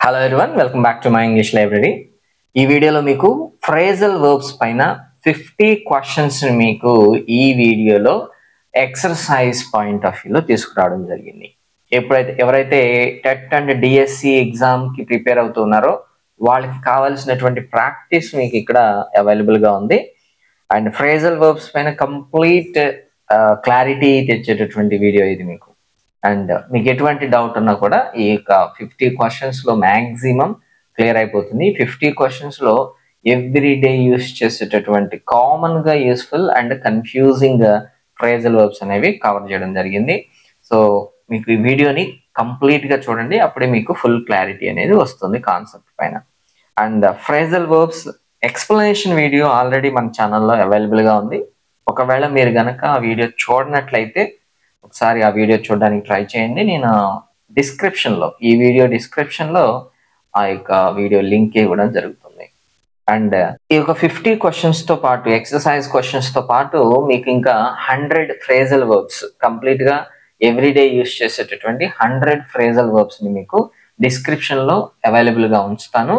Hello everyone, welcome back to my English library. ఈ వీడియోలో మీకు ఫ్రేజల్ వర్బ్స్ పైన 50 క్వశ్చన్స్ మీకు ఈ వీడియోలో ఎక్సర్సైజ్ పాయింట్ ఆఫ్ వ్యూలో తీసుకురావడం జరిగింది. ఎవరైతే టెట్ అండ్ డిఎస్సి ఎగ్జామ్కి ప్రిపేర్ అవుతున్నారో వాళ్ళకి కావాల్సినటువంటి ప్రాక్టీస్ మీకు ఇక్కడ అవైలబుల్గా ఉంది. అండ్ ఫ్రేజల్ వర్బ్స్ పైన కంప్లీట్ క్లారిటీ తెచ్చేటటువంటి వీడియో ఇది మీకు. అండ్ మీకు ఎటువంటి డౌట్ ఉన్నా కూడా ఈ 50 క్వశ్చన్స్లో మ్యాక్సిమం క్లియర్ అయిపోతుంది. 50 క్వశ్చన్స్లో ఎవ్రీడే యూస్ చేసేటటువంటి కామన్గా useful and confusing phrasal verbs అనేవి కవర్ చేయడం జరిగింది. సో మీకు ఈ వీడియోని కంప్లీట్గా చూడండి, అప్పుడే మీకు ఫుల్ క్లారిటీ అనేది వస్తుంది కాన్సెప్ట్ పైన. And phrasal verbs explanation video already మన ఛానల్లో అవైలబుల్గా ఉంది. ఒకవేళ మీరు కనుక ఆ వీడియో చూడనట్లయితే ఒకసారి ఆ వీడియో చూడడానికి ట్రై చేయండి. నేను ఈ వీడియో డిస్క్రిప్షన్లో ఆ యొక్క వీడియో లింక్ ఇవ్వడం జరుగుతుంది. అండ్ ఈ యొక్క 50 క్వశ్చన్స్తో పాటు ఎక్సర్సైజ్ క్వశ్చన్స్తో పాటు మీకు ఇంకా 100 ఫ్రేజల్ వర్బ్స్ కంప్లీట్గా ఎవ్రీడే యూస్ చేసేటటువంటి 100 ఫ్రేజల్ వర్బ్స్ని మీకు డిస్క్రిప్షన్లో అవైలబుల్గా ఉంచుతాను.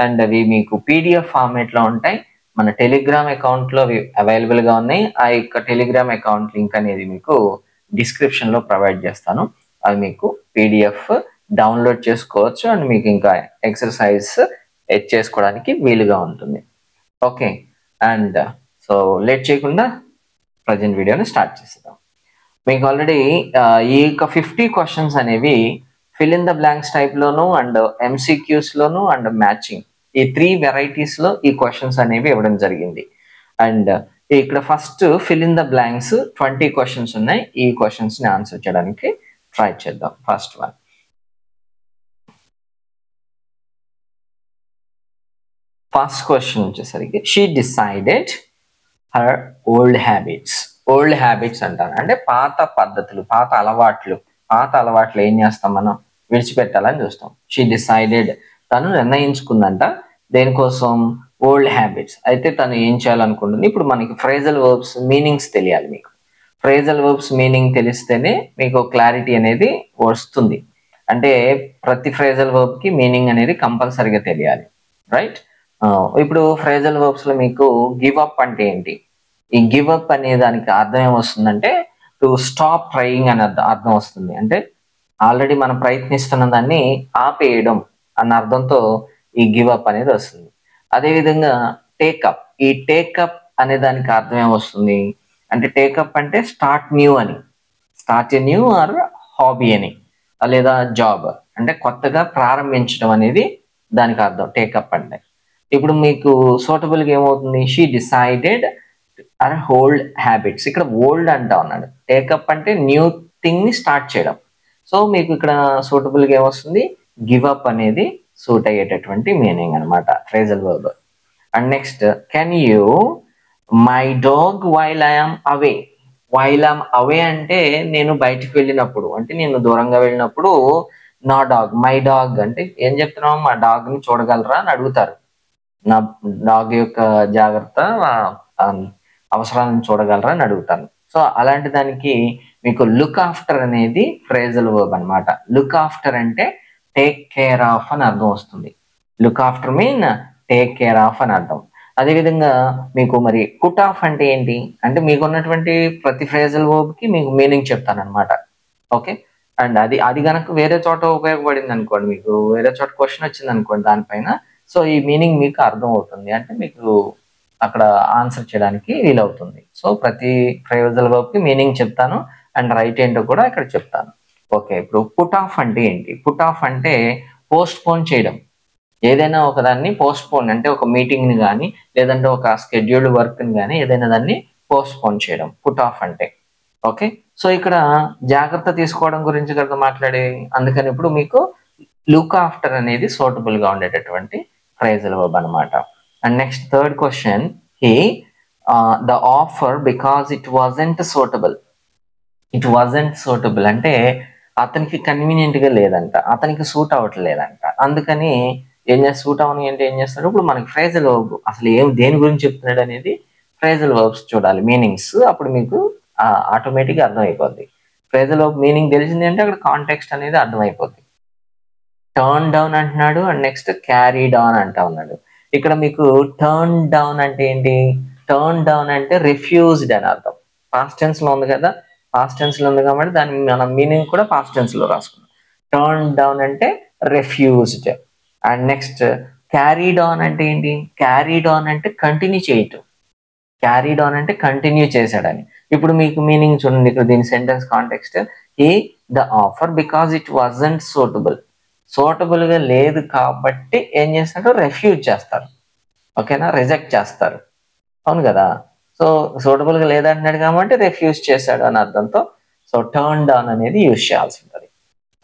అండ్ అవి మీకు పీడిఎఫ్ ఫార్మేట్లో ఉంటాయి. మన టెలిగ్రామ్ అకౌంట్లో అవి అవైలబుల్గా ఉన్నాయి. ఆ యొక్క టెలిగ్రామ్ అకౌంట్ లింక్ అనేది మీకు డిస్క్రిప్షన్లో ప్రొవైడ్ చేస్తాను. అది మీకు పీడిఎఫ్ డౌన్లోడ్ చేసుకోవచ్చు అండ్ మీకు ఇంకా ఎక్సర్సైజ్ చేసుకోవడానికి వీలుగా ఉంటుంది. ఓకే, అండ్ సో లేట్ చేయకుండా ప్రజెంట్ వీడియోని స్టార్ట్ చేద్దాం. మీకు ఆల్రెడీ ఈ యొక్క 50 క్వశ్చన్స్ అనేవి ఫిల్ ఇన్ ద బ్లాంక్స్ టైప్లోను అండ్ ఎంసీక్యూస్లోను అండ్ మ్యాచింగ్ ఈ 3 వెరైటీస్లో ఈ క్వశ్చన్స్ అనేవి ఇవ్వడం జరిగింది. అండ్ ఇక్కడ first fill in the blanks 20 questions ఉన్నాయి. ఈ క్వశ్చన్స్ని ఆన్సర్ చేయడానికి ట్రై చేద్దాం. ఫస్ట్ వన్, ఫస్ట్ క్వశ్చన్ వచ్చేసరికి she decided her old habits అంటారు. అంటే పాత పద్ధతులు, పాత అలవాట్లు ఏం చేస్తాం మనం, విడిచిపెట్టాలని చూస్తాం. షీ డిసైడెడ్, తను నిర్ణయించుకుందంట దేనికోసం, ఓల్డ్ హ్యాబిట్స్. అయితే తను ఏం చేయాలనుకుంటుంది. ఇప్పుడు మనకి ఫ్రేజల్ వర్బ్స్ మీనింగ్స్ తెలియాలి. మీకు ఫ్రేజల్ వర్బ్స్ మీనింగ్ తెలిస్తేనే మీకు క్లారిటీ అనేది వస్తుంది. అంటే ప్రతి ఫ్రేజల్ వర్బ్కి మీనింగ్ అనేది కంపల్సరీగా తెలియాలి, రైట్? ఇప్పుడు ఫ్రేజల్ వర్బ్స్లో మీకు గివ్ అప్ అంటే ఏంటి? ఈ గివ్ అప్ అనే దానికి అర్థం ఏమొస్తుందంటే టు స్టాప్ ట్రయింగ్ అని అర్థం వస్తుంది. అంటే ఆల్రెడీ మనం ప్రయత్నిస్తున్న దాన్ని ఆపేయడం అన్న అర్థంతో ఈ గివ్ అప్ అనేది వస్తుంది. అదేవిధంగా టేకప్, ఈ టేకప్ అనే దానికి అర్థం ఏమొస్తుంది అంటే టేకప్ అంటే start a new or hobby అని, లేదా జాబ్ అంటే కొత్తగా ప్రారంభించడం అనేది దానికి అర్థం టేకప్ అంటే. ఇప్పుడు మీకు సూటబుల్గా ఏమవుతుంది, she decided or old habits. ఇక్కడ ఓల్డ్ అంటా ఉన్నాడు, టేకప్ అంటే న్యూ థింగ్ని స్టార్ట్ చేయడం. సో మీకు ఇక్కడ సూటబుల్గా ఏమొస్తుంది, గివ్ అప్ అనేది సూట్ అయ్యేటటువంటి మీనింగ్ అనమాట phrasal verb. And next, can you my dog while I'm away అంటే నేను బయటికి వెళ్ళినప్పుడు, అంటే నేను దూరంగా వెళ్ళినప్పుడు నా డాగ్, మై డాగ్ అంటే ఏం చెప్తున్నావు, మా డాగ్ని చూడగలరా అని అడుగుతారు. నా డాగ్ యొక్క జాగ్రత్త అవసరాలను చూడగలరా అని అడుగుతాను. సో అలాంటి దానికి మీకు లుక్ ఆఫ్టర్ అనేది ఫ్రేజల్ వర్బ్ అనమాట. లుక్ ఆఫ్టర్ అంటే టేక్ కేర్ ఆఫ్ అని అర్థం వస్తుంది. Look after mean take care of అని అర్థం. అదేవిధంగా మీకు మరి పుట్ ఆఫ్ అంటే ఏంటి అంటే మీకు ఉన్నటువంటి ప్రతి ఫ్రేజల్ వర్బ్కి మీకు మీనింగ్ చెప్తాను అనమాట. ఓకే, అండ్ అది కనుక వేరే చోట ఉపయోగపడింది అనుకోండి, మీకు వేరే చోట క్వశ్చన్ వచ్చింది అనుకోండి దానిపైన, సో ఈ మీనింగ్ మీకు అర్థం అవుతుంది, అంటే మీకు అక్కడ ఆన్సర్ చేయడానికి వీలవుతుంది. సో ప్రతి ఫ్రేజల్ వర్బ్కి మీనింగ్ చెప్తాను అండ్ రైట్ ఏంటో కూడా ఇక్కడ చెప్తాను. ఓకే, ఇప్పుడు పుట్ ఆఫ్ అంటే ఏంటి? పుట్ ఆఫ్ అంటే పోస్ట్ పోన్ చేయడం. ఏదైనా ఒకదాన్ని పోస్ట్ పోన్ అంటే ఒక మీటింగ్ని కానీ లేదంటే ఒక స్కెడ్యూల్డ్ వర్క్ని కానీ ఏదైనా దాన్ని పోస్ట్ పోన్ చేయడం పుట్ ఆఫ్ అంటే. ఓకే, సో ఇక్కడ జాగ్రత్త తీసుకోవడం గురించి కదా మాట్లాడే, అందుకని ఇప్పుడు మీకు లుక్ ఆఫ్టర్ అనేది సూటబుల్గా ఉండేటటువంటి ఫ్రేజల్ వర్బ్ అనమాట. And next third question, the offer because it wasn't suitable అంటే అతనికి కన్వీనియంట్గా లేదంట, అతనికి సూట్ అవ్వట్లేదంట. అందుకని సూట్ అవని అంటే ఏం చేస్తాడు, ఇప్పుడు మనకి ఫ్రేజల్ వర్బ్ అసలు దేని గురించి చెప్తున్నాడు అనేది ఫ్రేజల్ వర్బ్స్ చూడాలి మీనింగ్స్, అప్పుడు మీకు ఆటోమేటిక్గా అర్థమైపోద్ది. ఫ్రేజల్ వర్బ్ మీనింగ్ తెలిసింది అంటే అక్కడ కాంటెక్స్ట్ అనేది అర్థమైపోద్ది. టర్న్ డౌన్ అంటున్నాడు అండ్ నెక్స్ట్ క్యారీడ్ ఆన్ అంటా ఉన్నాడు. ఇక్కడ మీకు టర్న్ డౌన్ అంటే ఏంటి? టర్న్ డౌన్ అంటే రిఫ్యూజ్డ్ అని అర్థం. పాస్ట్ టెన్స్ లో ఉంది కదా, పాస్ట్ టెన్స్ లో ఉంది కాబట్టి దాని మన మీనింగ్ కూడా పాస్ట్ టెన్స్ లో రాసుకున్నాం. టర్న్ డౌన్ అంటే refused. And next carried on అంటే ఏంటి? క్యారీడ్ ఆన్ అంటే కంటిన్యూ చేయటం. క్యారీడ్ ఆన్ అంటే కంటిన్యూ చేశాడని. ఇప్పుడు మీకు మీనింగ్ చూడండి, ఇక్కడ దీని సెంటెన్స్ కాంటెక్స్ట్, ఈ the offer because it wasn't suitable. Suitable గా లేదు కాబట్టి ఏం చేస్తాడు? రెఫ్యూజ్ చేస్తారు. ఓకేనా, రిజెక్ట్ చేస్తారు. అవును కదా. సో సూటబుల్ గా లేదంటున్నాడు కాబట్టి రెఫ్యూజ్ చేశాడు అని అర్థంతో సో టర్న్ డౌన్ అనేది యూజ్ చేయాల్సి ఉంటుంది.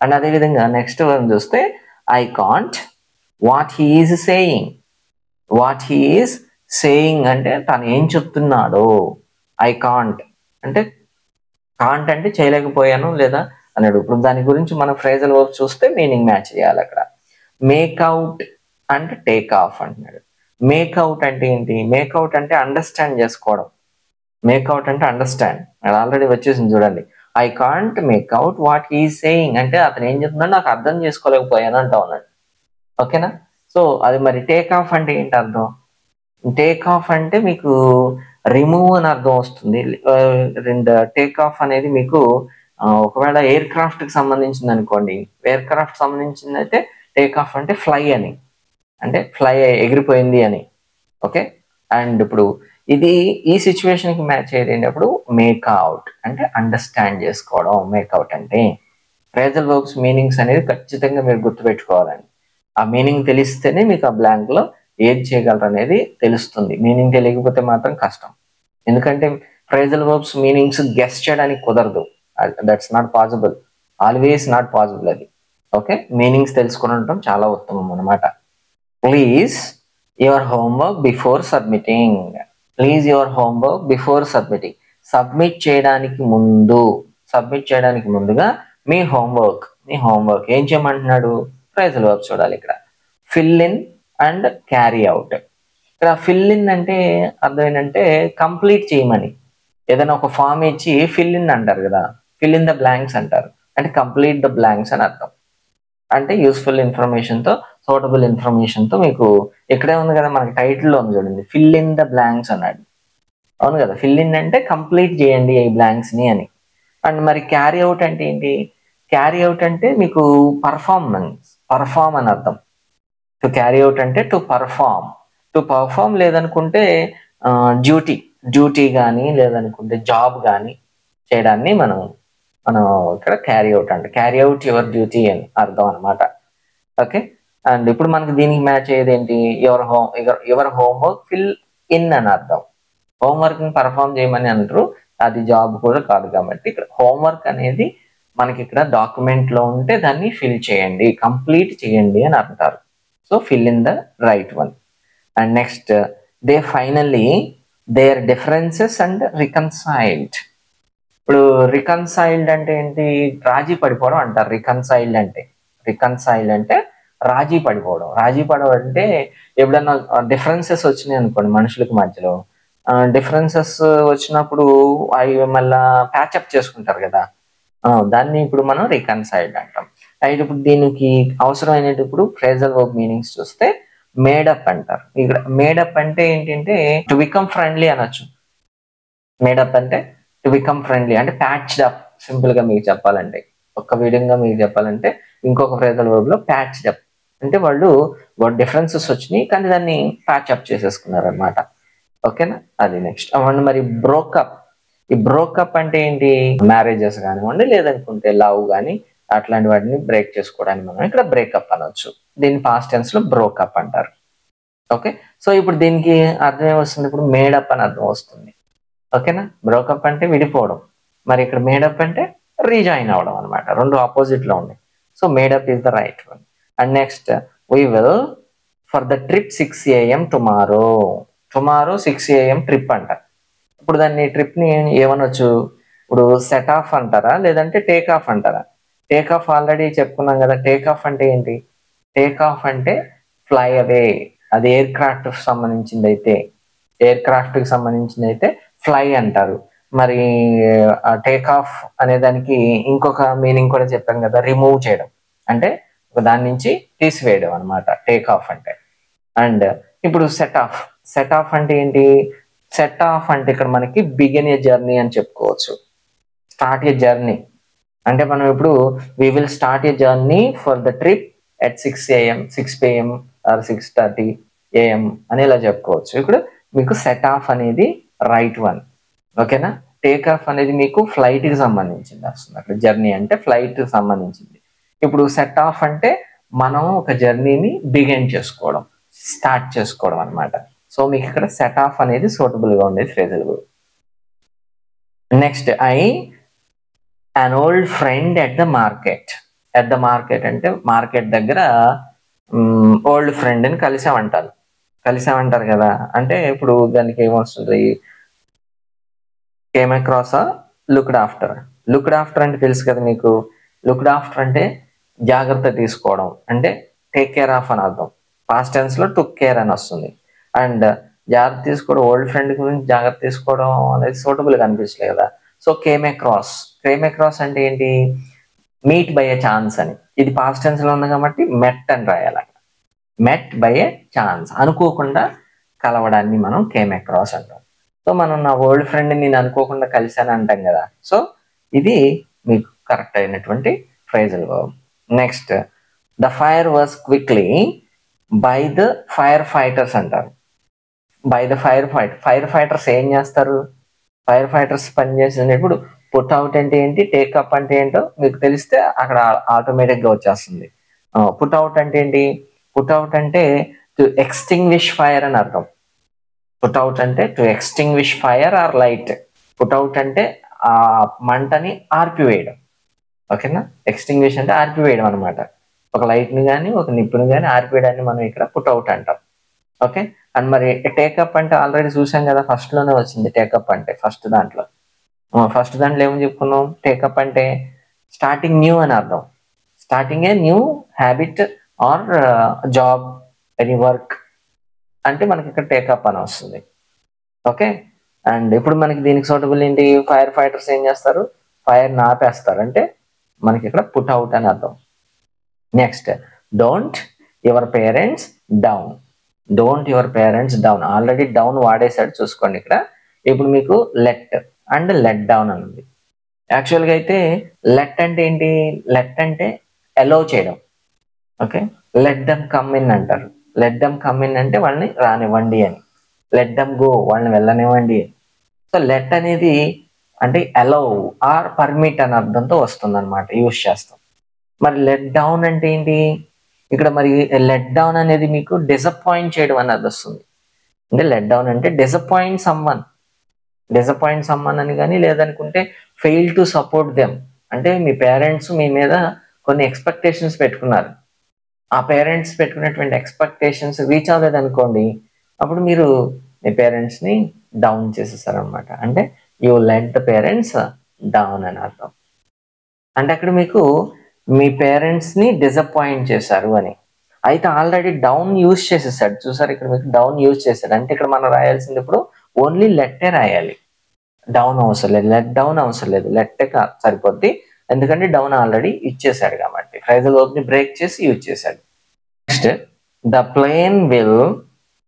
అండ్ అదేవిధంగా నెక్స్ట్ వన్ చూస్తే I can't what he is saying. What he is saying అంటే తను ఏం చెప్తున్నాడో. ఐ కాంట్ అంటే కాంట్ అంటే చేయలేకపోయాను లేదా అన్నాడు. ఇప్పుడు దాని గురించి మనం ఫ్రేజల్ వర్బ్ చూస్తే మీనింగ్ మ్యాచ్ చేయాలి. అక్కడ మేక్అవుట్ అంటే టేక్ ఆఫ్ అంటున్నాడు. మేక్అవుట్ అంటే ఏంటి? మేక్అవుట్ అంటే అండర్స్టాండ్ చేసుకోవడం. మేక్అవుట్ అంటే అండర్స్టాండ్, అది ఆల్రెడీ వచ్చేసింది చూడండి. I can't make out what he saying అంటే అతను ఏం చెప్తున్నాడో నాకు అర్థం చేసుకోలేకపోయాను అంటా ఉన్నాడు. ఓకేనా. సో అది మరి టేక్ ఆఫ్ అంటే ఏంటి అర్థం? టేక్ ఆఫ్ అంటే మీకు రిమూవ్ అని అర్థం వస్తుంది. టేక్ ఆఫ్ అనేది మీకు ఒకవేళ ఎయిర్ క్రాఫ్ట్ కి సంబంధించింది అనుకోండి, ఎయిర్ క్రాఫ్ట్ సంబంధించింది అయితే టేక్ ఆఫ్ అంటే ఫ్లై అని, అంటే ఫ్లై ఎగిరిపోయింది అని. ఓకే. అండ్ ఇప్పుడు ఇది ఈ సిచ్యువేషన్ కి మ్యాచ్ అయ్యేటప్పుడు మేక్అవుట్ అంటే అండర్స్టాండ్ చేసుకోవడం. మేక్అవుట్ అంటే ఫ్రేజల్ వర్బ్స్ మీనింగ్స్ అనేది ఖచ్చితంగా మీరు గుర్తుపెట్టుకోవాలండి. ఆ మీనింగ్ తెలిస్తేనే మీకు ఆ బ్లాంక్ లో ఏది చేయగలరు అనేది తెలుస్తుంది. మీనింగ్ తెలియకపోతే మాత్రం కష్టం. ఎందుకంటే ఫ్రేజల్ వర్బ్స్ మీనింగ్స్ గెస్ చేయడానికి కుదరదు. That's not possible, always not possible అది. ఓకే, మీనింగ్స్ తెలుసుకుని ఉండటం చాలా ఉత్తమం అన్నమాట. Please your homework before submitting. Please your homework before submitting. Submit చేయడానికి ముందు, సబ్మిట్ చేయడానికి ముందుగా మీ హోంవర్క్ ఏం చేయమంటున్నాడు? ఫ్రేజల్ వర్బ్ చూడాలి ఇక్కడ. Fill in and carry out. ఇక్కడ ఫిల్ ఇన్ అంటే అర్థం ఏంటంటే కంప్లీట్ చేయమని. ఏదైనా ఒక ఫామ్ ఇచ్చి ఫిల్ ఇన్ అంటారు కదా, ఫిల్ ఇన్ ద బ్లాంక్స్ అంటారు, అంటే కంప్లీట్ ద బ్లాంక్స్ అని అర్థం. అంటే యూస్ఫుల్ ఇన్ఫర్మేషన్ తో, సూటబుల్ ఇన్ఫర్మేషన్ తో మీకు ఇక్కడే ఉంది కదా మనకి టైటిల్లో ఉంది చూడండి, ఫిల్ ఇన్ ద బ్లాంక్స్ అన్నాడు. అవును కదా, ఫిల్ ఇన్ అంటే కంప్లీట్ చేయండి ఈ బ్లాంక్స్ ని అని. అండ్ మరి క్యారీ అవుట్ అంటే ఏంటి? క్యారీ అవుట్ అంటే మీకు పర్ఫామ్ అని అర్థం. టు క్యారీ అవుట్ అంటే టు పర్ఫామ్ లేదనుకుంటే డ్యూటీ కానీ లేదనుకుంటే జాబ్ కానీ చేయడాన్ని మనం ఇక్కడ క్యారీ అవుట్ అంటే క్యారీ అవుట్ యువర్ డ్యూటీ అని అర్థం అనమాట. ఓకే. అండ్ ఇప్పుడు మనకి దీనికి మ్యాచ్ అయ్యేది ఏంటి? యువర్ హోంవర్క్ ఫిల్ ఇన్ అని అర్థం. హోంవర్క్ ని పర్ఫామ్ చేయమని అంటారు, అది జాబ్ కూడా కాదు కాబట్టి ఇక్కడ హోంవర్క్ అనేది మనకి ఇక్కడ డాక్యుమెంట్ లో ఉంటే దాన్ని ఫిల్ చేయండి, కంప్లీట్ చేయండి అని అంటారు. So fill in the right one. And next they finally their differences and reconciled. ఇప్పుడు రికన్సైల్డ్ అంటే ఏంటి? రాజీ పడిపోవడం అంటారు. రికన్సైల్డ్ అంటే రాజీ పడిపోవడం. రాజీ పడడం అంటే ఎప్పుడన్నా డిఫరెన్సెస్ వచ్చినాయి అనుకోండి మనుషులకు మధ్యలో, డిఫరెన్సెస్ వచ్చినప్పుడు అవి మళ్ళా ప్యాచప్ చేసుకుంటారు కదా, దాన్ని ఇప్పుడు మనం రికన్సైల్డ్ అంటాం. అయితే ఇప్పుడు దీనికి అవసరమైనప్పుడు ఫ్రేజల్ వర్బ్ మీనింగ్స్ చూస్తే మేడప్ అంటారు. ఇక్కడ మేడప్ అంటే ఏంటంటే టు బికమ్ ఫ్రెండ్లీ అనొచ్చు. మేడప్ అంటే టు బికమ్ ఫ్రెండ్లీ అంటే ప్యాచ్డ్ అప్. సింపుల్ గా మీకు చెప్పాలంటే, ఒక్క విధంగా మీకు చెప్పాలంటే ఇంకొక ఫ్రేజల్ వర్బ్ లో ప్యాచ్డ్ అప్ అంటే వాళ్ళు డిఫరెన్సెస్ వచ్చినాయి కానీ దాన్ని ప్యాచ్ అప్ చేసేసుకున్నారు అనమాట. ఓకేనా, అది నెక్స్ట్. అవ్వండి మరి బ్రోకప్. ఈ బ్రోకప్ అంటే ఏంటి? మ్యారేజెస్ కానివ్వండి లేదనుకుంటే లవ్ కానీ అట్లాంటి వాటిని బ్రేక్ చేసుకోవడానికి మనం ఇక్కడ బ్రేకప్ అనొచ్చు. దీన్ని పాస్ట్ టెన్స్ లో బ్రోకప్ అంటారు. ఓకే. సో ఇప్పుడు దీనికి అర్థం ఏమొస్తుంది? ఇప్పుడు మేడప్ అని అర్థం వస్తుంది. ఓకేనా, బ్రోకప్ అంటే విడిపోవడం, మరి ఇక్కడ మేడప్ అంటే రీజాయిన్ అవడం అనమాట. రెండు ఆపోజిట్ లో ఉన్నాయి. So made up is the right one. And next we will for the trip 6 AM tomorrow 6 AM trip అంట. ఇప్పుడు దాన్ని ట్రిప్ ని ఏమనొచ్చు? ఇప్పుడు సెట్ ఆఫ్ అంటారా లేదంటే టేక్ ఆఫ్ అంటారా? టేక్ ఆఫ్ ఆల్రెడీ చెప్పుకున్నాం కదా. టేక్ ఆఫ్ అంటే ఏంటి? టేక్ ఆఫ్ అంటే ఫ్లై అవే. అది ఎయిర్ క్రాఫ్ట్ కి సంబంధించింది అయితే ఫ్లై అంటారు. మరి టేక్ ఆఫ్ అనే దానికి ఇంకొక మీనింగ్ కూడా చెప్పాను కదా, రిమూవ్ చేయడం. అంటే ఒక దాని నుంచి తీసివేయడం అనమాట టేక్ ఆఫ్ అంటే. అండ్ ఇప్పుడు సెట్ ఆఫ్ అంటే ఏంటి? సెట్ ఆఫ్ అంటే ఇక్కడ మనకి బిగిన్ ఏ జర్నీ అని చెప్పుకోవచ్చు. స్టార్ట్ ఏ జర్నీ అంటే మనం ఇప్పుడు we will start a journey for the trip at 6 AM 6 PM or 6:30 AM అని ఇలా చెప్పుకోవచ్చు. ఇప్పుడు మీకు సెట్ ఆఫ్ అనేది రైట్ వన్. ఓకేనా? టేక్ ఆఫ్ అనేది మీకు ఫ్లైట్ కి సంబంధించింది వస్తుంది. అక్కడ జర్నీ అంటే ఫ్లైట్ కి సంబంధించింది. ఇప్పుడు సెట్ ఆఫ్ అంటే మనం ఒక జర్నీని బిగిన్ చేసుకోవడం, స్టార్ట్ చేసుకోవడం అనమాట. సో మీకు ఇక్కడ సెట్ ఆఫ్ అనేది సూటబుల్ గా ఉండేది phrasal verb. Next an old friend at the market. at the market అంటే మార్కెట్ దగ్గర ఓల్డ్ ఫ్రెండ్ ని కలిసామంటారు కదా. అంటే ఇప్పుడు దానికి ఏమొస్తుంది? Came across looked after. Looked after అంటే తెలుసు కదా మీకు. లుక్డ్ ఆఫ్టర్ అంటే జాగ్రత్త తీసుకోవడం, అంటే టేక్ కేర్ ఆఫ్ అని అర్థం. పాస్ట్ టెన్స్ లో టుక్ కేర్ అని వస్తుంది. అండ్ జాగ్రత్త తీసుకోవడం, ఓల్డ్ ఫ్రెండ్ గురించి జాగ్రత్త తీసుకోవడం అనేది సూటబుల్ గా అనిపించలేదు కదా. సో కేమ్ అక్రాస్ అంటే ఏంటి? మీట్ బై ఎ ఛాన్స్ అని. ఇది పాస్ట్ టెన్స్ లో ఉంది కాబట్టి మెట్ అని రాయాలి. మెట్ బై ఎ ఛాన్స్, అనుకోకుండా కలవడాన్ని మనం కేమ్ అక్రాస్ అంటాం. సో మనం నా ఓల్డ్ ఫ్రెండ్ నేను అనుకోకుండా కలిసాను అంటాం కదా. సో ఇది మీకు కరెక్ట్ అయినటువంటి phrasal verb. Next the fire was quickly by the fire fighters అంటారు. బై ద ఫైర్ ఫైటర్స్ ఏం చేస్తారు? ఫైర్ ఫైటర్స్ పనిచేసింది. ఇప్పుడు పుట్ అవుట్ అంటే ఏంటి, టేకప్ అంటే ఏంటో మీకు తెలిస్తే అక్కడ ఆటోమేటిక్ గా వచ్చేస్తుంది. పుట్ అవుట్ అంటే ఏంటి? పుట్ అవుట్ అంటే టు ఎక్స్టింగ్విష్ ఫైర్ అని అర్థం. పుట్ అవుట్ అంటే to extinguish fire are light. Put out అంటే ఆ మంటని ఆర్పివేయడం. ఓకేనా? ఎక్స్టింగ్విష్ అంటే ఆర్పివేయడం అనమాట. ఒక లైట్ ని కానీ ఒక నిప్పుని కానీ ఆర్పివేయడాన్ని మనం ఇక్కడ పుట్ అవుట్ అంటాం. ఓకే. అండ్ మరి టేకప్ అంటే ఆల్రెడీ చూసాం కదా, ఫస్ట్ లోనే వచ్చింది టేకప్ అంటే. ఫస్ట్ దాంట్లో ఏమని చెప్పుకున్నాం? టేకప్ అంటే స్టార్టింగ్ న్యూ అని అర్థం. Starting a new habit or job, any work అంటే మనకి ఇక్కడ టేకప్ అని వస్తుంది. ఓకే. అండ్ ఇప్పుడు మనకి దీనికి సూటబుల్ ఏంటి? ఫైర్ ఫైటర్స్ ఏం చేస్తారు? ఫైర్ ఆపేస్తారు, అంటే మనకి ఇక్కడ పుట్ అవుట్ అని అర్థం. Next don't your parents down. Don't your parents down, already down వాడేసాడు చూసుకోండి ఇక్కడ. ఇప్పుడు మీకు లెట్ అండ్ లెట్ డౌన్ అని ఉంది. యాక్చువల్గా అయితే లెట్ అంటే ఏంటి? లెట్ అంటే అలౌ చేయడం. Okay. Let them come in అంటారు. లెట్ దమ్ కమ్ ఇన్ అంటే వాళ్ళని రానివ్వండి అని. లెట్ దమ్ గో, వాళ్ళని వెళ్ళనివ్వండి అని. సో లెట్ అనేది అంటే అలౌ ఆర్ పర్మిట్ అనే అర్థంతో వస్తుంది అనమాట, యూజ్ చేస్తాం. మరి లెట్ డౌన్ అంటే ఏంటి? ఇక్కడ మరి లెట్ డౌన్ అనేది మీకు డిసప్పాయింట్ చేయడం అనేది వస్తుంది. అంటే లెట్ డౌన్ అంటే డిసప్పాయింట్ సమ్మన్ అని కానీ, లేదనుకుంటే ఫెయిల్ టు సపోర్ట్ దెమ్. అంటే మీ పేరెంట్స్ మీ మీద కొన్ని ఎక్స్పెక్టేషన్స్ పెట్టుకున్నారు. ఆ పేరెంట్స్ పెట్టుకున్నటువంటి ఎక్స్పెక్టేషన్స్ రీచ్ అవ్వలేదు అనుకోండి, అప్పుడు మీరు మీ పేరెంట్స్ ని డౌన్ చేసేసారనమాట. అంటే you let the parents down అని అర్థం. అంటే అక్కడ మీకు మీ పేరెంట్స్ ని డిసప్పాయింట్ చేశారు అని. అయితే ఆల్రెడీ డౌన్ యూజ్ చేసేసాడు చూసారు, ఇక్కడ మీకు డౌన్ యూజ్ చేశాడు. అంటే ఇక్కడ మనం రాయాల్సింది ఇప్పుడు ఓన్లీ లెట్టే రాయాలి, డౌన్ అవసరం లేదు, లెట్ డౌన్ అవసరం లేదు, లెట్టే సరిపోద్ది. ఎందుకంటే డౌన్ ఆల్రెడీ ఇచ్చేసాడు కాబట్టి ఫ్రైజల్ వర్బ్ ని బ్రేక్ చేసి యూజ్ చేశాడు. Next the plane will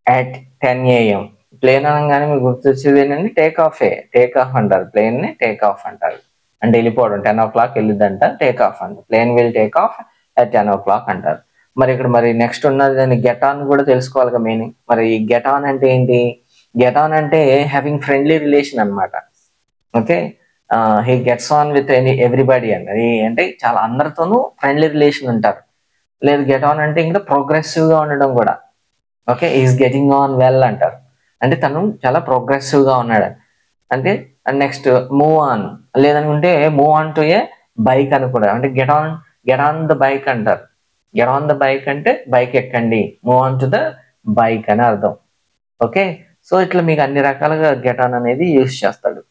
at 10 AM. Plane అనగానే మీకు గుర్తొచ్చేది ఏంటంటే టేక్ ఆఫ్ అంటారు. ప్లేన్ ని టేక్ ఆఫ్ అంటారు అంటే వెళ్ళిపోవడం. 10 o'clock వెళ్ళిద్దంట, టేక్ ఆఫ్ అంట. Plane will take off at 10 o'clock అంటారు. మరి ఇక్కడ మరి నెక్స్ట్ ఉన్నది దాన్ని గెట్ ఆన్ కూడా తెలుసుకోవాలి మీనింగ్. మరి గెట్ ఆన్ అంటే ఏంటి? గెట్ ఆన్ అంటే హ్యావింగ్ ఫ్రెండ్లీ రిలేషన్ అనమాట. Okay. He gets on with everybody అండి, అంటే చాలా అందరితోనూ ఫ్రెండ్లీ రిలేషన్ ఉంటారు. లేదు గెట్ ఆన్ అంటే ఇంకా ప్రోగ్రెసివ్ గా ఉండడం కూడా. Okay. Is getting on well అంటారు, అంటే తను చాలా ప్రోగ్రెసివ్ గా ఉన్నాడు అంటే. నెక్స్ట్ మూవ్ ఆన్, లేదనుకుంటే move on to A bike అని కూడా, అంటే గెట్ ఆన్ ద బైక్ అంటారు. గెట్ ఆన్ ద బైక్ అంటే బైక్ ఎక్కండి, move on to the bike అని అర్థం. ఓకే. సో ఇట్లా మీకు అన్ని రకాలుగా గెట్ ఆన్ అనేది యూజ్ చేస్తాడు.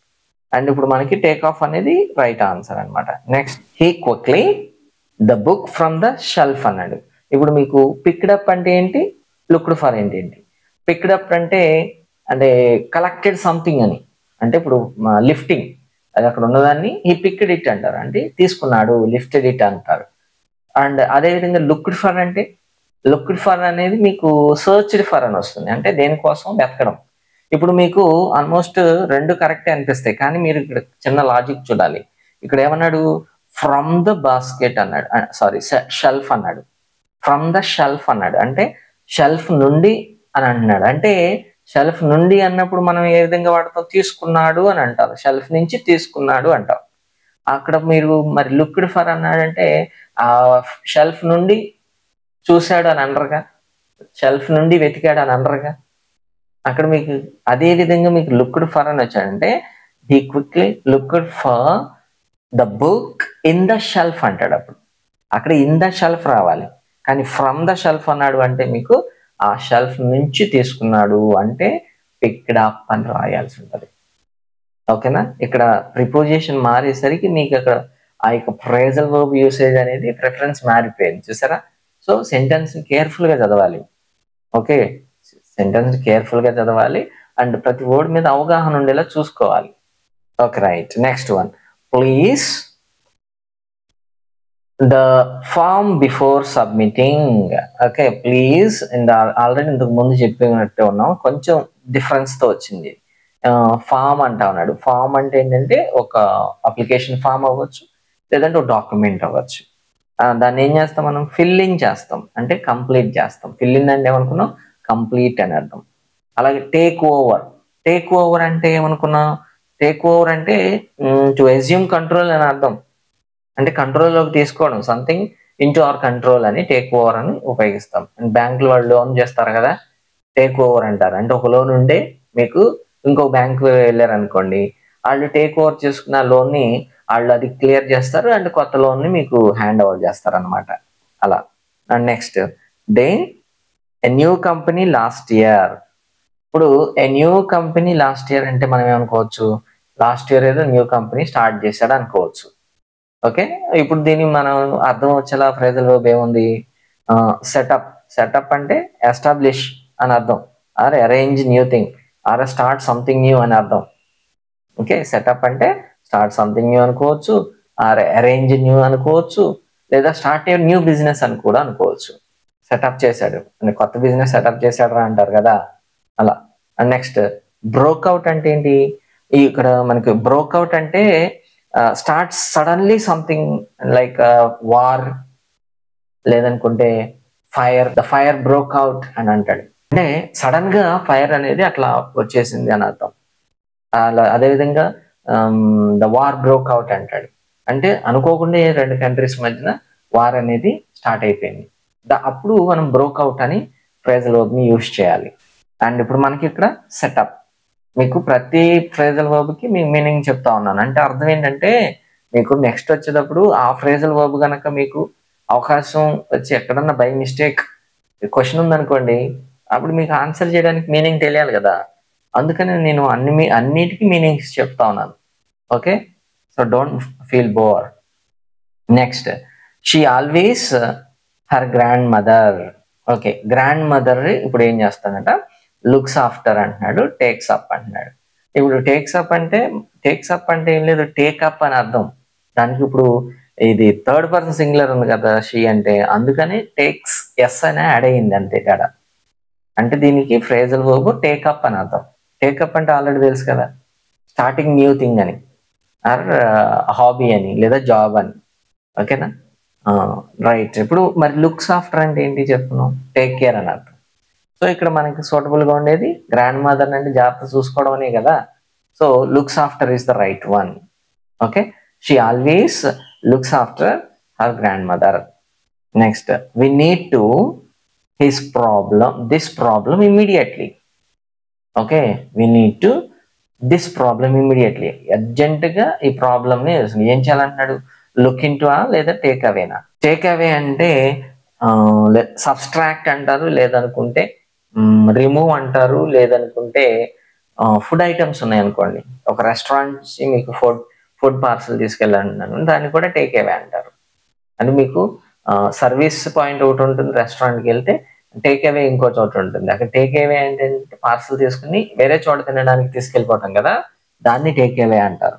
అండ్ ఇప్పుడు మనకి టేక్ ఆఫ్ అనేది రైట్ ఆన్సర్ అనమాట. Next he quickly the book from the shelf అన్నాడు. ఇప్పుడు మీకు పిక్డ్ అప్ అంటే ఏంటి, లుక్డ్ ఫర్ ఏంటి? పిక్డ్ అప్ అంటే కలెక్టెడ్ సంథింగ్ అని. అంటే ఇప్పుడు లిఫ్టింగ్, అది అక్కడ ఉన్నదాన్ని హీ పిక్డ్ ఇట్ అంటారు, అంటే తీసుకున్నాడు, లిఫ్టెడ్ ఇట్ అంటారు. అండ్ అదేవిధంగా లుక్డ్ ఫర్ అంటే లుక్డ్ ఫర్ అనేది మీకు సర్చ్డ్ ఫర్ అని వస్తుంది, అంటే దేనికోసం వెతకడం. ఇప్పుడు మీకు ఆల్మోస్ట్ రెండు కరెక్టే అనిపిస్తాయి, కానీ మీరు ఇక్కడ చిన్న లాజిక్ చూడాలి. ఇక్కడ ఏమన్నాడు, ఫ్రమ్ ద బాస్కెట్ అన్నాడు, సారీ షెల్ఫ్ అన్నాడు, ఫ్రమ్ ద షెల్ఫ్ అన్నాడు, అంటే షెల్ఫ్ నుండి అని అంటున్నాడు. అంటే షెల్ఫ్ నుండి అన్నప్పుడు మనం ఏ విధంగా వాడతాం, తీసుకున్నాడు అని అంటారు, షెల్ఫ్ నుంచి తీసుకున్నాడు అంటాం. అక్కడ మీరు మరి లుక్డ్ ఫర్ అన్నాడంటే ఆ షెల్ఫ్ నుండి చూశాడు అని అనరుగా, షెల్ఫ్ నుండి వెతికాడు అని అనరుగా. అక్కడ మీకు అదే విధంగా మీకు లుక్డ్ ఫర్ అని వచ్చాడంటే he quickly looked for the book in the shelf అంటాడు. అప్పుడు అక్కడ ఇన్ ద షెల్ఫ్ రావాలి, కానీ ఫ్రమ్ ద షెల్ఫ్ అన్నాడు అంటే మీకు ఆ షెల్ఫ్ నుంచి తీసుకున్నాడు అంటే పిక్డ్ అప్ అని రాయాల్సి ఉంటుంది. ఓకేనా? ఇక్కడ ప్రిపోజిషన్ మారేసరికి మీకు అక్కడ ఆ యొక్క ఫ్రేజల్ వర్బ్ యూసేజ్ అనేది ప్రిఫరెన్స్ మారిపోయింది, చూసారా? సో సెంటెన్స్ కేర్ఫుల్ గా చదవాలి. ఓకే, సెంటెన్స్ కేర్ఫుల్ గా చదవాలి అండ్ ప్రతి వర్డ్ మీద అవగాహన ఉండేలా చూసుకోవాలి. Okay, right. Next one, please the form before submitting. Okay, please already ఇంతకు ముందు చెప్పినట్టే ఉన్నాం, కొంచెం డిఫరెన్స్ తో వచ్చింది. ఫామ్ అంటా ఉన్నాడు. ఫామ్ అంటే ఏంటంటే ఒక అప్లికేషన్ ఫామ్ అవ్వచ్చు, లేదంటే ఒక డాక్యుమెంట్ అవ్వచ్చు. దాన్ని ఏం చేస్తాం మనం, ఫిల్లింగ్ చేస్తాం, అంటే కంప్లీట్ చేస్తాం. ఫిల్లింగ్ అంటే ఏమనుకున్నాం, కంప్లీట్ అని అర్థం. అలాగే టేక్ ఓవర్. టేక్ ఓవర్ అంటే ఏమనుకున్నాం, టేక్ ఓవర్ అంటే టు అజ్యూమ్ కంట్రోల్ అని అర్థం, అంటే కంట్రోల్లోకి తీసుకోవడం, సంథింగ్ ఇంటూ అవర్ కంట్రోల్ అని టేక్ ఓవర్ అని ఉపయోగిస్తాం. బ్యాంకులు వాళ్ళు లోన్ చేస్తారు కదా, టేక్ ఓవర్ అంటారు. అంటే ఒక లోన్ ఉండే మీకు ఇంకో బ్యాంకు వెళ్ళారు అనుకోండి, వాళ్ళు టేక్ ఓవర్ చేసుకున్న లోన్ని వాళ్ళు అది క్లియర్ చేస్తారు అండ్ కొత్త లోన్ని మీకు హ్యాండ్ ఓవర్ చేస్తారు అనమాట, అలా. And next, they a new company last year. ఇప్పుడు a new company last year అంటే మనం ఏమనుకోవచ్చు, లాస్ట్ ఇయర్ ఏదో న్యూ కంపెనీ స్టార్ట్ చేశాడు అనుకోవచ్చు. ఓకే, ఇప్పుడు దీన్ని మనం అర్థం వచ్చేలా ఫ్రేజల్ వర్బ్ ఏముంది, సెటప్. సెటప్ అంటే ఎస్టాబ్లిష్ అని అర్థం, or arrange new thing, or start something new అని అర్థం. ఓకే, సెటప్ అంటే స్టార్ట్ సంథింగ్ న్యూ అనుకోవచ్చు, ఆర్ అరేంజ్ న్యూ అనుకోవచ్చు, లేదా స్టార్ట్ ఏ న్యూ బిజినెస్ అని కూడా అనుకోవచ్చు. సెటప్ చేశాడు అంటే కొత్త బిజినెస్ సెటప్ చేశాడు రా అంటారు కదా, అలా. అండ్ నెక్స్ట్, బ్రోక్అవుట్ అంటే ఏంటి, ఇక్కడ మనకి బ్రోక్అవుట్ అంటే start suddenly something like war, లేదనుకుంటే ఫైర్, ద ఫైర్ బ్రోక్అవుట్ అని అంటాడు, అంటే సడన్ గా ఫైర్ అనేది అట్లా వచ్చేసింది అని అర్థం. అలా అదేవిధంగా ద వార్ బ్రోక్అవుట్ అంటాడు, అంటే అనుకోకుండా రెండు కంట్రీస్ మధ్యన వార్ అనేది స్టార్ట్ అయిపోయింది, అప్పుడు మనం బ్రోక్అవుట్ అని ఫ్రేజల్ వర్బ్ ని యూజ్ చేయాలి. అండ్ ఇప్పుడు మనకి ఇక్కడ సెటప్, మీకు ప్రతి ఫ్రేజల్ వర్బ్ కి మీ మీనింగ్ చెప్తా ఉన్నాను. అంటే అర్థం ఏంటంటే మీకు నెక్స్ట్ వచ్చేటప్పుడు ఆ ఫ్రేజల్ వర్బ్ కనుక మీకు అవకాశం వచ్చి ఎక్కడన్నా బై మిస్టేక్ క్వశ్చన్ ఉందనుకోండి, అప్పుడు మీకు ఆన్సర్ చేయడానికి మీనింగ్ తెలియాలి కదా, అందుకని నేను అన్నిటికీ మీనింగ్స్ చెప్తా ఉన్నాను. Okay, so don't feel bore. Next, she always her grand mother. Okay, grand mother ఇప్పుడు ఏం చేస్తానంట, లుక్స్ ఆఫ్టర్ అంటున్నాడు, టేక్స్ అప్ అంటున్నాడు. ఇప్పుడు టేక్స్ అప్ అంటే ఏం లేదు, టేకప్ అని అర్థం. దానికి ఇప్పుడు ఇది థర్డ్ పర్సన్ సింగులర్ ఉంది కదా షీ అంటే, అందుకని టేక్స్ ఎస్ అనే యాడ్ అయ్యింది అంతే తేడా. అంటే దీనికి ఫ్రేజల్ వర్బ్ టేకప్ అని అర్థం. టేకప్ అంటే ఆల్రెడీ తెలుసు కదా, స్టార్టింగ్ న్యూ థింగ్ అని, ఆర్ హాబీ అని, లేదా జాబ్ అని. ఓకేనా? రైట్. ఇప్పుడు మరి లుక్స్ ఆఫ్టర్ అంటే ఏంటి చెప్పుకున్నాం, టేక్ కేర్ అని అర్థం. సో ఇక్కడ మనకి సూటబుల్ గా ఉండేది గ్రాండ్ మదర్ అంటే జాగ్రత్త చూసుకోవడం అనే కదా. So looks after is the right one. Okay, she always looks after her grandmother. Next, we need to this problem immediately. Okay, we need to this problem immediately. Urgent గా ఈ problem ని ఏం చేయాలంటున్నాడు, look in to లేదా take అవేనా. Take away అంటే subtract అంటారు, లేదనుకుంటే remove అంటారు, లేదనుకుంటే ఫుడ్ ఐటమ్స్ ఉన్నాయి అనుకోండి, ఒక రెస్టారెంట్ మీకు ఫుడ్ పార్సల్ తీసుకెళ్ళాను, దాన్ని కూడా టేక్ అవే అంటారు. అంటే మీకు సర్వీస్ పాయింట్ ఒకటి ఉంటుంది, రెస్టారెంట్కి వెళ్తే టేక్ అవే ఇంకో చోట ఉంటుంది. అక్కడ టేక్ అవే అంటే పార్సల్ తీసుకుని వేరే చోట తినడానికి తీసుకెళ్ళిపోవటం కదా, దాన్ని టేక్ అవే అంటారు.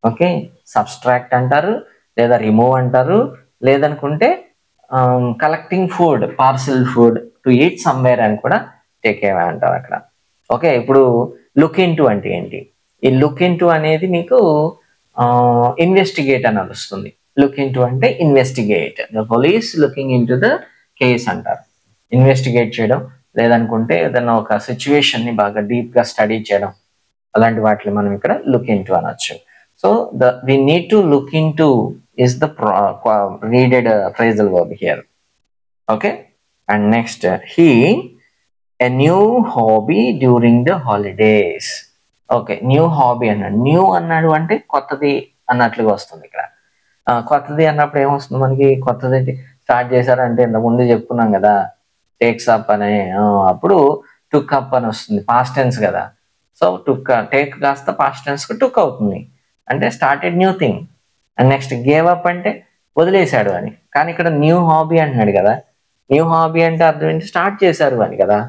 ఓకే, సబ్స్ట్రాక్ట్ అంటారు, లేదా రిమూవ్ అంటారు, లేదనుకుంటే collecting food, parcel food to eat somewhere అని కూడా టేక్ అవే అంటారు అక్కడ. ఓకే, ఇప్పుడు లుక్ ఇన్ టు అంటే ఏంటి? ఈ లుక్ ఇన్ టు అనేది మీకు ఇన్వెస్టిగేట్ అని వస్తుంది. లుక్ ఇన్ టు అంటే investigate, the police looking in to the case అంటారు. ఇన్వెస్టిగేట్ చేయడం, లేదనుకుంటే ఏదైనా ఒక సిచ్యువేషన్ ని బాగా డీప్ గా స్టడీ చేయడం, అలాంటి వాటిని మనం ఇక్కడ లుక్ ఇన్ టు అనొచ్చు. So we need to look into is the needed phrasal verb here. Okay, and next he a new hobby during the holidays. Okay, new hobby అన్నాడు. న్యూ అన్నాడు అంటే కొత్తది అన్నట్లుగా వస్తుంది ఇక్కడ. కొత్తది అన్నప్పుడు ఏమొస్తుంది మనకి? కొత్తది స్టార్ట్ చేశారంటే ఇంత ముందు చెప్పుకున్నాం కదా, టేక్స్ అప్ అని. అప్పుడు టుక్ అప్ అని వస్తుంది, పాస్ట్ టెన్స్ కదా. సో టుక్, టేక్ కాస్త పాస్ట్ టెన్స్ కు టుక్ అవుతుంది, అంటే started new thing. And next gave up అంటే వదిలేశాడు అని. కానీ ఇక్కడ న్యూ హాబీ అంటున్నాడు కదా, న్యూ హాబీ అంటే అర్థం ఏంటి? స్టార్ట్ చేశారు అని కదా.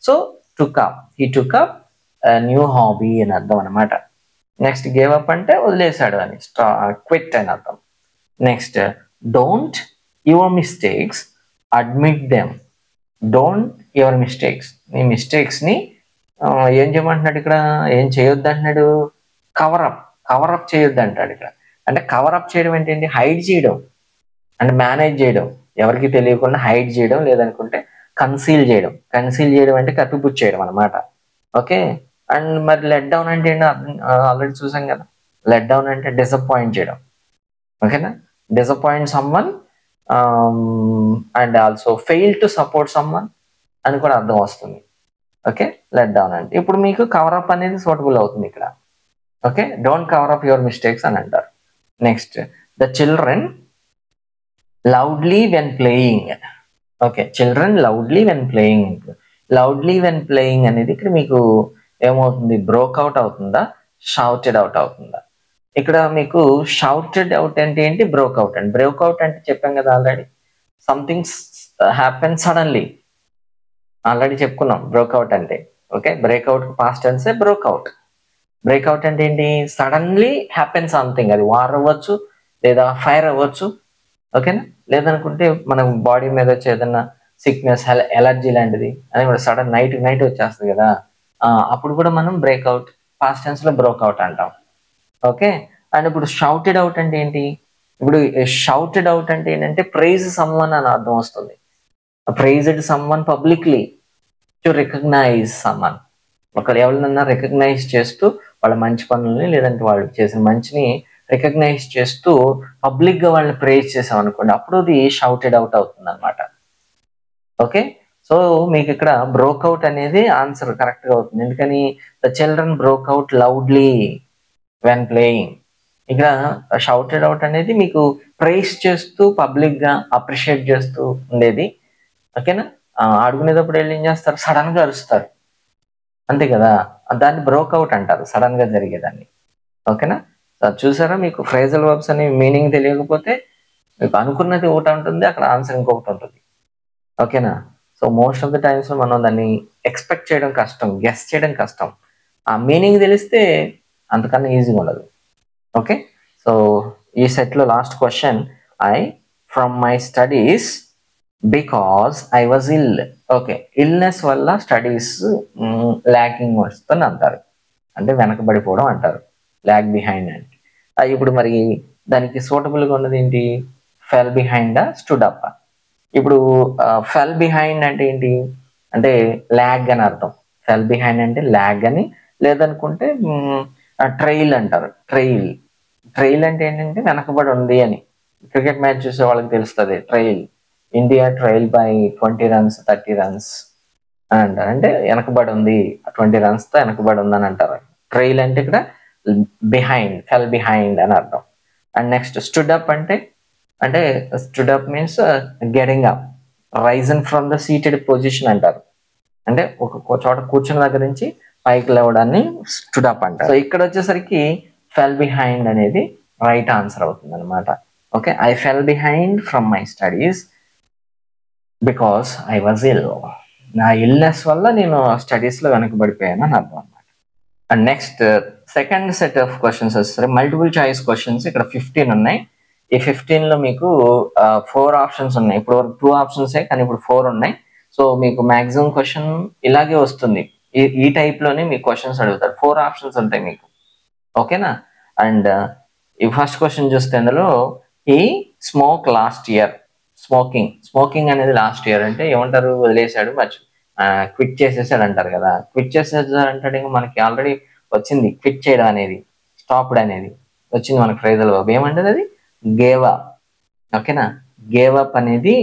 So took up, he took up new hobby అని అర్థం అనమాట. నెక్స్ట్ గేవ్ అప్ అంటే వదిలేశాడు అని, క్విట్ అని అర్థం. Next don't your mistakes, admit them. Don't your mistakes, నీ మిస్టేక్స్ ని ఏం చేయమంటున్నాడు ఇక్కడ? ఏం చేయొద్దు అంటున్నాడు? కవరప్ చేయొద్దు అంటాడు ఇక్కడ. అంటే కవరప్ చేయడం ఏంటంటే హైడ్ చేయడం, అంటే మేనేజ్ చేయడం, ఎవరికి తెలియకుండా హైడ్ చేయడం, లేదనుకుంటే కన్సీల్ చేయడం. కన్సీల్ చేయడం అంటే కప్పిపుచ్చేయడం అనమాట. ఓకే, అండ్ మరి లెట్ డౌన్ అంటే ఏంటో ఆల్రెడీ చూసాం కదా. లెట్ డౌన్ అంటే డిసప్పాయింట్ చేయడం. ఓకేనా, disappoint someone and also fail to support someone అని కూడా అర్థం వస్తుంది. ఓకే, లెట్ డౌన్ అంటే ఇప్పుడు మీకు కవరప్ అనేది సూటబుల్ అవుతుంది ఇక్కడ. Okay, don't cover up your mistakes అని అంటారు. Next the children loudly when playing. Okay, children loudly when playing. Loudly when playing అనేది ఇక్కడ మీకు ఏమవుతుంది? బ్రోక్అవుట్ అవుతుందా, షౌటెడ్ అవుట్ అవుతుందా? ఇక్కడ మీకు షౌటెడ్ అవుట్ అంటే ఏంటి, బ్రోక్అవుట్ అంటే. బ్రోక్అవుట్ అంటే చెప్పాం కదా already, something happen suddenly, already చెప్పుకున్నాం బ్రోక్అవుట్ అంటే. Okay, break out past tense broke out. Break out అంటే ఏంటి? సడన్లీ హ్యాపెన్ సంథింగ్, అది వార్ అవ్వచ్చు లేదా ఫైర్ అవ్వచ్చు. ఓకేనా, లేదనుకుంటే మన బాడీ మీద వచ్చే ఏదన్నా సిక్నెస్, ఎలర్జీ లాంటిది అని కూడా సడన్ నైట్ వచ్చేస్తుంది కదా, అప్పుడు కూడా మనం బ్రేక్అవుట్ పాస్ట్ టెన్స్ లో బ్రోక్అవుట్ అంటాం. ఓకే, అండ్ ఇప్పుడు షౌటెడ్ అవుట్ అంటే ఏంటి? ఇప్పుడు షౌటెడ్ అవుట్ అంటే ఏంటంటే ప్రైజ్ సమ్వన్ అని అర్థం వస్తుంది. Praised someone publicly, to recognise someone. ఒకరు ఎవరినన్నా రికగ్నైజ్ చేస్తూ వాళ్ళ మంచి పనులని, లేదంటే వాళ్ళు చేసిన మంచిని రికగ్నైజ్ చేస్తూ పబ్లిక్ గా వాళ్ళని ప్రేజ్ చేసాం అనుకోండి, అప్పుడు అది షౌటెడ్ అవుట్ అవుతుంది అనమాట. ఓకే, సో మీకు ఇక్కడ బ్రోక్అవుట్ అనేది ఆన్సర్ కరెక్ట్ గా అవుతుంది. ఎందుకని? The children broke out loudly when playing. ఇక్కడ షౌటెడ్ అవుట్ అనేది మీకు ప్రైజ్ చేస్తూ పబ్లిక్ గా అప్రిషియేట్ చేస్తూ ఉండేది. ఓకేనా, ఆడుకునేటప్పుడు వెళ్ళి ఏం చేస్తారు? సడన్ గా అరుస్తారు, అంతే కదా, దాన్ని బ్రోక్అవుట్ అంటారు, సడన్ గా జరిగేదాన్ని. ఓకేనా, చూసారా? మీకు ఫ్రేజల్ వర్బ్స్ అని మీనింగ్ తెలియకపోతే మీకు అనుకున్నది ఒకటి ఉంటుంది, అక్కడ ఆన్సర్ ఇంకొకటి ఉంటుంది. ఓకేనా, so most of the times మనం దాన్ని ఎక్స్పెక్ట్ చేయడం కష్టం, గెస్ చేయడం కష్టం. ఆ మీనింగ్ తెలిస్తే అంతకన్నా ఈజీగా ఉండదు. ఓకే, సో ఈ సెట్ లో last question, I from my studies because I was ill. Okay, illness వల్ల స్టడీస్ ల్యాకింగ్ వస్తుంది అంటారు, అంటే వెనకబడిపోవడం అంటారు, ల్యాక్ బిహైండ్ అంటే. ఇప్పుడు మరి దానికి సూటబుల్గా ఉన్నది ఏంటి? ఫెల్ బిహైండ్, స్టూడ్ అప్. ఇప్పుడు ఫెల్ బిహైండ్ అంటే ఏంటి? అంటే ల్యాగ్ అని అర్థం. ఫెల్ బిహైండ్ అంటే ల్యాగ్ అని, లేదనుకుంటే ట్రైల్ అంటారు. ట్రైల్ అంటే ఏంటంటే వెనకబడి ఉంది అని. క్రికెట్ మ్యాచ్ చూసే వాళ్ళకి తెలుస్తుంది trail. India trail by 20 runs 30 runs అని అంటారు, అంటే వెనకబడి ఉంది, 20 runs తో వెనకబడి ఉంది అని అంటారు. ట్రైల్ అంటే ఇక్కడ బిహైండ్, ఫెల్ బిహైండ్ అని అర్థం. అండ్ నెక్స్ట్ స్టూడ్ అప్ అంటే stood up means getting up, risen from the seated position అంటారు, అంటే ఒక చోట కూర్చున్న దగ్గర నుంచి పైకి లేవడాన్ని స్టూడ్ అప్ అంటారు. సో ఇక్కడ వచ్చేసరికి ఫెల్ బిహైండ్ అనేది రైట్ ఆన్సర్ అవుతుంది అనమాట. Okay, I fell behind from my studies because I was ill. నా ఇల్నెస్ వల్ల నేను స్టడీస్ లో వెనకబడిపోయాను అని అర్థం అనమాట. And next second set of questions వస్తారు, మల్టిపుల్ చాయిస్ క్వశ్చన్స్. ఇక్కడ 15 ఉన్నాయి. ఈ 15 లో మీకు 4 ఆప్షన్స్ ఉన్నాయి. ఇప్పుడు 2 ఆప్షన్స్ కానీ ఇప్పుడు 4 ఉన్నాయి. సో మీకు మాక్సిమం క్వశ్చన్ ఇలాగే వస్తుంది. ఈ టైప్ లోనే మీకు క్వశ్చన్స్ అడుగుతారు. 4 ఆప్షన్స్ ఉంటాయి మీకు. ఓకేనా? అండ్ ఈ ఫస్ట్ క్వశ్చన్ చూస్తే అందులో ఈ స్మోక్ లాస్ట్ ఇయర్. స్మోకింగ్ అనేది లాస్ట్ ఇయర్ అంటే ఏమంటారు? వదిలేశాడు, క్విట్ చేసేసాడు అంటారు కదా. క్విట్ చేసేసాడు అంటే మనకి ఆల్రెడీ వచ్చింది క్విట్ చేయడం అనేది, స్టాప్డ్ అనేది వచ్చింది మనకి ఫ్రేజల్ వర్బ్. ఏమంటది అది? Gave up. ఓకేనా? గేవ్ అప్ అనేది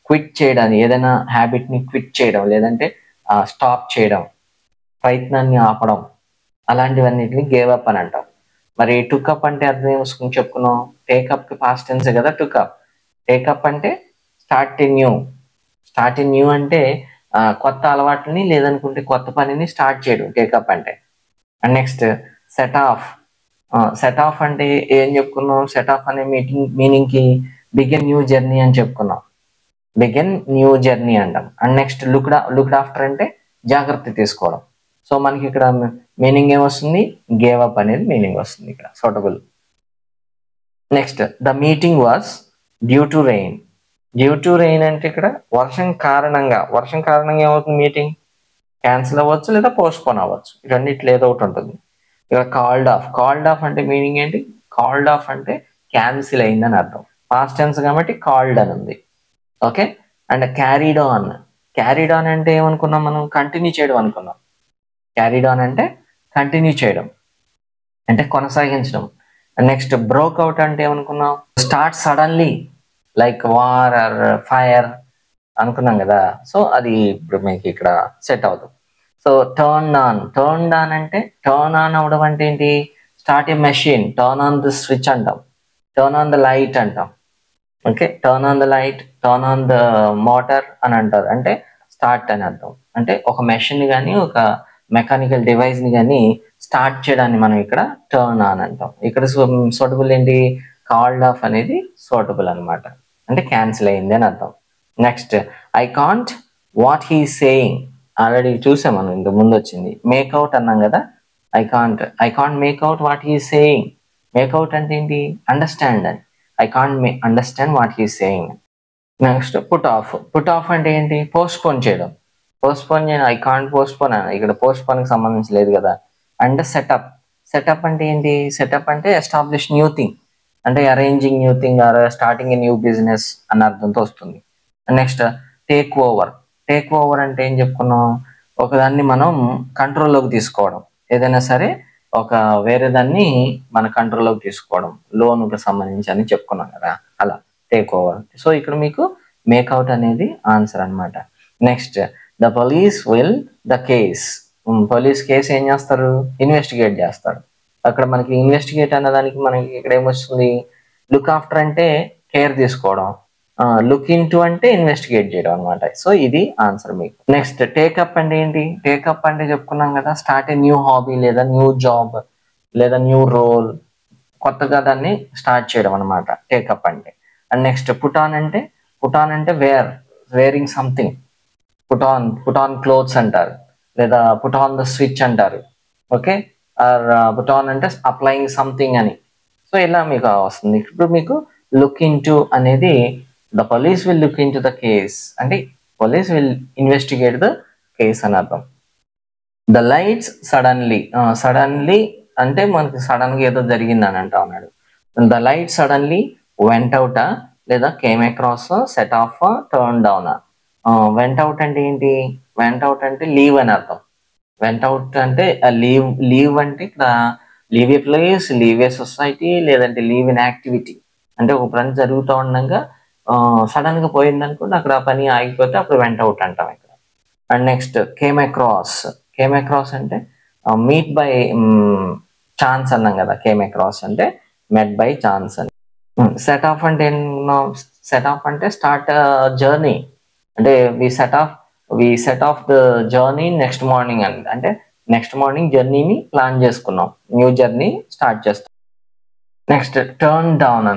క్విట్ చేయడం, ఏదైనా హ్యాబిట్ ని క్విట్ చేయడం, లేదంటే స్టాప్ చేయడం, ప్రయత్నాన్ని ఆపడం, అలాంటివన్నిటిని గేవ్ అప్ అని అంటాం. మరి టుకప్ అంటే అర్థం ఏమొస్తుంది చెప్పుకున్నాం? టేకప్ కి పాస్ట్ టెన్స్ కదా టుకప్. టేకప్ అంటే స్టార్ట్ ఎ న్యూ అంటే కొత్త అలవాట్లని లేదనుకుంటే కొత్త పనిని స్టార్ట్ చేయడం టేకప్ అంటే. అండ్ నెక్స్ట్ సెట్ ఆఫ్ అంటే ఏం చెప్పుకున్నాం? సెట్ ఆఫ్ అనే మీనింగ్ కి బిగిన్ న్యూ జర్నీ అని చెప్పుకున్నాం. బిగిన్ న్యూ జర్నీ అంటాం. అండ్ నెక్స్ట్ లుక్డ్ ఆఫ్టర్ అంటే జాగ్రత్త తీసుకోవడం. సో మనకి ఇక్కడ మీనింగ్ ఏమొస్తుంది? గేవ్ అప్ అనేది మీనింగ్ వస్తుంది ఇక్కడ, suitable. Next the meeting was due to rain. Due to rain అంటే ఇక్కడ వర్షం కారణంగా ఏమవుతుంది? మీటింగ్ క్యాన్సిల్ అవ్వచ్చు లేదా పోస్ట్పోన్ అవ్వచ్చు. రెండిట్లో ఏదో ఒకటి ఉంటుంది. ఇక కాల్డ్ ఆఫ్ అంటే మీనింగ్ ఏంటి? కాల్డ్ ఆఫ్ అంటే క్యాన్సిల్ అయిందని అర్థం. పాస్ట్ టెన్స్ కాబట్టి కాల్డ్ అని ఉంది. ఓకే. అండ్ క్యారీడ్ ఆన్ అంటే ఏమనుకున్నాం మనం? కంటిన్యూ చేయడం అనుకున్నాం. క్యారీడ్ ఆన్ అంటే కంటిన్యూ చేయడం, అంటే కొనసాగించడం. నెక్స్ట్ బ్రోక్ అవుట్ అంటే ఏమనుకున్నాం? Start suddenly, like war or fire అనుకున్నాం కదా. సో అది ఇప్పుడు మీకు ఇక్కడ సెట్ అవుతుంది. సో టర్న్ ఆన్ అంటే టర్న్ ఆన్ అవడం అంటే ఏంటి? Start a machine, turn on the switch అంటాం, టర్న్ ఆన్ ద లైట్ అంటాం. Okay, turn on the light, turn on the motor అని అంటారు. అంటే స్టార్ట్ అని అర్థం. అంటే ఒక మెషిన్ కానీ ఒక మెకానికల్ డివైస్ ని కానీ స్టార్ట్ చేయడాన్ని మనం ఇక్కడ టర్న్ ఆన్ అంటాం. ఇక్కడ సూటబుల్ ఏంటి? కాల్డ్ ఆఫ్ అనేది సూటబుల్ అనమాట, అంటే క్యాన్సిల్ అయింది అని అర్థం. Next I can't what he saying. Already చూసాం మనం, ఇంత ముందు వచ్చింది. మేక్అవుట్ అన్నాం కదా. I can't make out what he saying. Make out అంటే ఏంటి? అండర్స్టాండ్ అని. I can't understand what he saying. Next put off అంటే ఏంటి? పోస్ట్పోన్ చేయడం. ఐ కాంట్ పోస్ట్పోన్ అని, ఇక్కడ పోస్ట్పోన్ కి సంబంధించి లేదు కదా. అండ్ సెటప్ అంటే ఏంటి? సెటప్ అంటే ఎస్టాబ్లిష్ న్యూ థింగ్, అంటే arranging new thing are starting a new business అన్న అర్థంతో వస్తుంది. నెక్స్ట్ టేక్ ఓవర్ అంటే ఏం చెప్పుకున్నాం? ఒకదాన్ని మనం కంట్రోల్లోకి తీసుకోవడం, ఏదైనా సరే ఒక వేరే దాన్ని మన కంట్రోల్లోకి తీసుకోవడం, లోన్కి సంబంధించి అని చెప్పుకున్నాం కదా, అలా టేక్ ఓవర్. సో ఇక్కడ మీకు మేక్అవుట్ అనేది ఆన్సర్ అనమాట. Next the police will the case. Police case ఏం చేస్తారు? ఇన్వెస్టిగేట్ చేస్తారు. అక్కడ మనకి ఇన్వెస్టిగేట్ అన్నదానికి మనకి ఇక్కడ ఏమొస్తుంది? లుక్ ఆఫ్టర్ అంటే కేర్ తీసుకోవడం, లుక్ ఇన్ టు అంటే ఇన్వెస్టిగేట్ చేయడం అనమాట. సో ఇది ఆన్సర్ మీకు. నెక్స్ట్ టేకప్ అంటే ఏంటి? టేకప్ అంటే చెప్పుకున్నాం కదా, స్టార్ట్ ఏ న్యూ హాబీ లేదా న్యూ జాబ్ లేదా న్యూ రోల్, కొత్తగా దాన్ని స్టార్ట్ చేయడం అనమాట టేకప్ అంటే. అండ్ నెక్స్ట్ పుట్ ఆన్ అంటే wearing something. Put on clothes అంటారు, లేదా పుట్ ఆన్ ద స్విచ్ అంటారు. ఓకే, ఆర్ పుట్ ఆన్ అంటే అప్లయింగ్ సంథింగ్ అని. సో ఇలా మీకు వస్తుంది. ఇప్పుడు మీకు లుక్ ఇన్ టు అనేది the police will look into the case అంటే police will investigate the case అని అర్థం. ద లైట్స్ సడన్లీ అంటే మనకి సడన్ గా ఏదో జరిగింది అని అంటా ఉన్నాడు. The light suddenly went out లేదా came across, set off, turn down. Went out అంటే ఏంటి? వెంట్ అవుట్ అంటే లీవ్ అని అర్థం. వెంట్ అవుట్ అంటే లీవ్ అంటే ఇక్కడ leave a place, leave a society, లేదంటే లీవ్ ఇన్ యాక్టివిటీ. అంటే ఒక పని జరుగుతూ ఉండగా సడన్ గా పోయింది అనుకోండి, అక్కడ ఆ పని ఆగిపోతే అప్పుడు వెంట్ అవుట్ అంటాం ఇక్కడ. అండ్ నెక్స్ట్ కేమ్ అక్రాస్ అంటే మీట్ బై ఛాన్స్ అన్నాం కదా. కేమ్ అక్రాస్ అంటే మెట్ బై ఛాన్స్ అని. సెట్ ఆఫ్ అంటే సెట్ ఆఫ్ అంటే స్టార్ట్ జర్నీ, అంటే we set off the journey next morning అని. అంటే నెక్స్ట్ మార్నింగ్ జర్నీని ప్లాన్ చేసుకున్నాం, న్యూ జర్నీ స్టార్ట్ చేస్తాం. నెక్స్ట్ టర్న్ డౌన్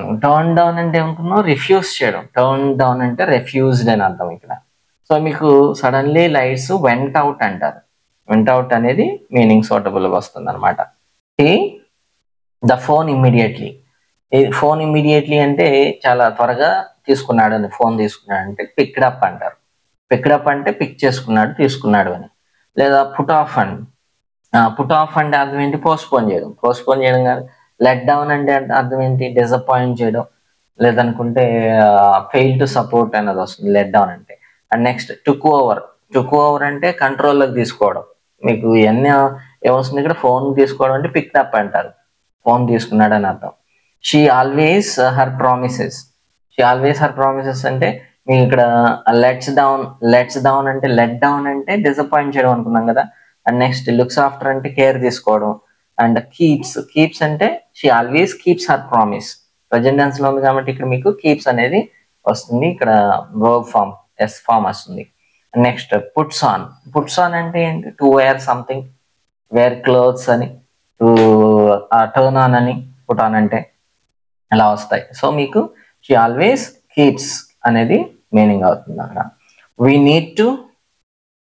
అంటే ఏమనుకున్నాం? రిఫ్యూజ్ చేయడం. టర్న్ డౌన్ అంటే రెఫ్యూజ్డ్ అని అర్థం ఇక్కడ. సో మీకు సడన్లీ లైట్స్ వెంట్ అవుట్ అంటారు. వెంట్ అవుట్ అనేది మీనింగ్ సూటబుల్గా వస్తుంది అనమాట. The phone immediately. Phone immediately అంటే చాలా త్వరగా తీసుకున్నాడు అని, ఫోన్ తీసుకున్నాడు అంటే పిక్డ్ అప్ అంటారు. పిక్డ్ అప్ అంటే పిక్ చేసుకున్నాడు, తీసుకున్నాడు అని. లేదా put off and put off అంటే అర్థం ఏంటి? పోస్ట్పోన్ చేయడం. పోస్ట్పోన్ చేయడం కాదు. లెట్ డౌన్ అంటే అర్థం ఏంటి? డిసప్పాయింట్ చేయడం, లేదనుకుంటే ఫెయిల్ టు సపోర్ట్ అనేది వస్తుంది లెట్ డౌన్ అంటే. And next took over. Took over అంటే కంట్రోల్లోకి తీసుకోవడం. మీకు ఇవన్నీ ఏమొస్తుంది ఇక్కడ? ఫోన్ తీసుకోవడం అంటే పిక్డ్ అప్ అంటారు, ఫోన్ తీసుకున్నాడు అని అర్థం. She always her promises. She always her promises అంటే మీకు ఇక్కడ లెట్స్ డౌన్ అంటే, లెట్ డౌన్ అంటే డిసప్పాయింట్ చేయడం అనుకున్నాం కదా. అండ్ నెక్స్ట్ లుక్స్ ఆఫ్టర్ అంటే కేర్ తీసుకోవడం. అండ్ కీప్స్ అంటే she always keeps her promise. Present tense లో ఉంది కాబట్టి ఇక్కడ మీకు కీప్స్ అనేది వస్తుంది. ఇక్కడ వర్బ్ ఫామ్ ఎస్ ఫామ్ వస్తుంది. నెక్స్ట్ పుట్స్ ఆన్ అంటే ఏంటి? To wear something, wear clothes అని, టు టర్న్ ఆన్ అని పుట్ ఆన్ అంటే అలా వస్తాయి. సో మీకు షీ ఆల్వేస్ కీప్స్ అనేది మీనింగ్ అవుతుంది అక్కడ. We need to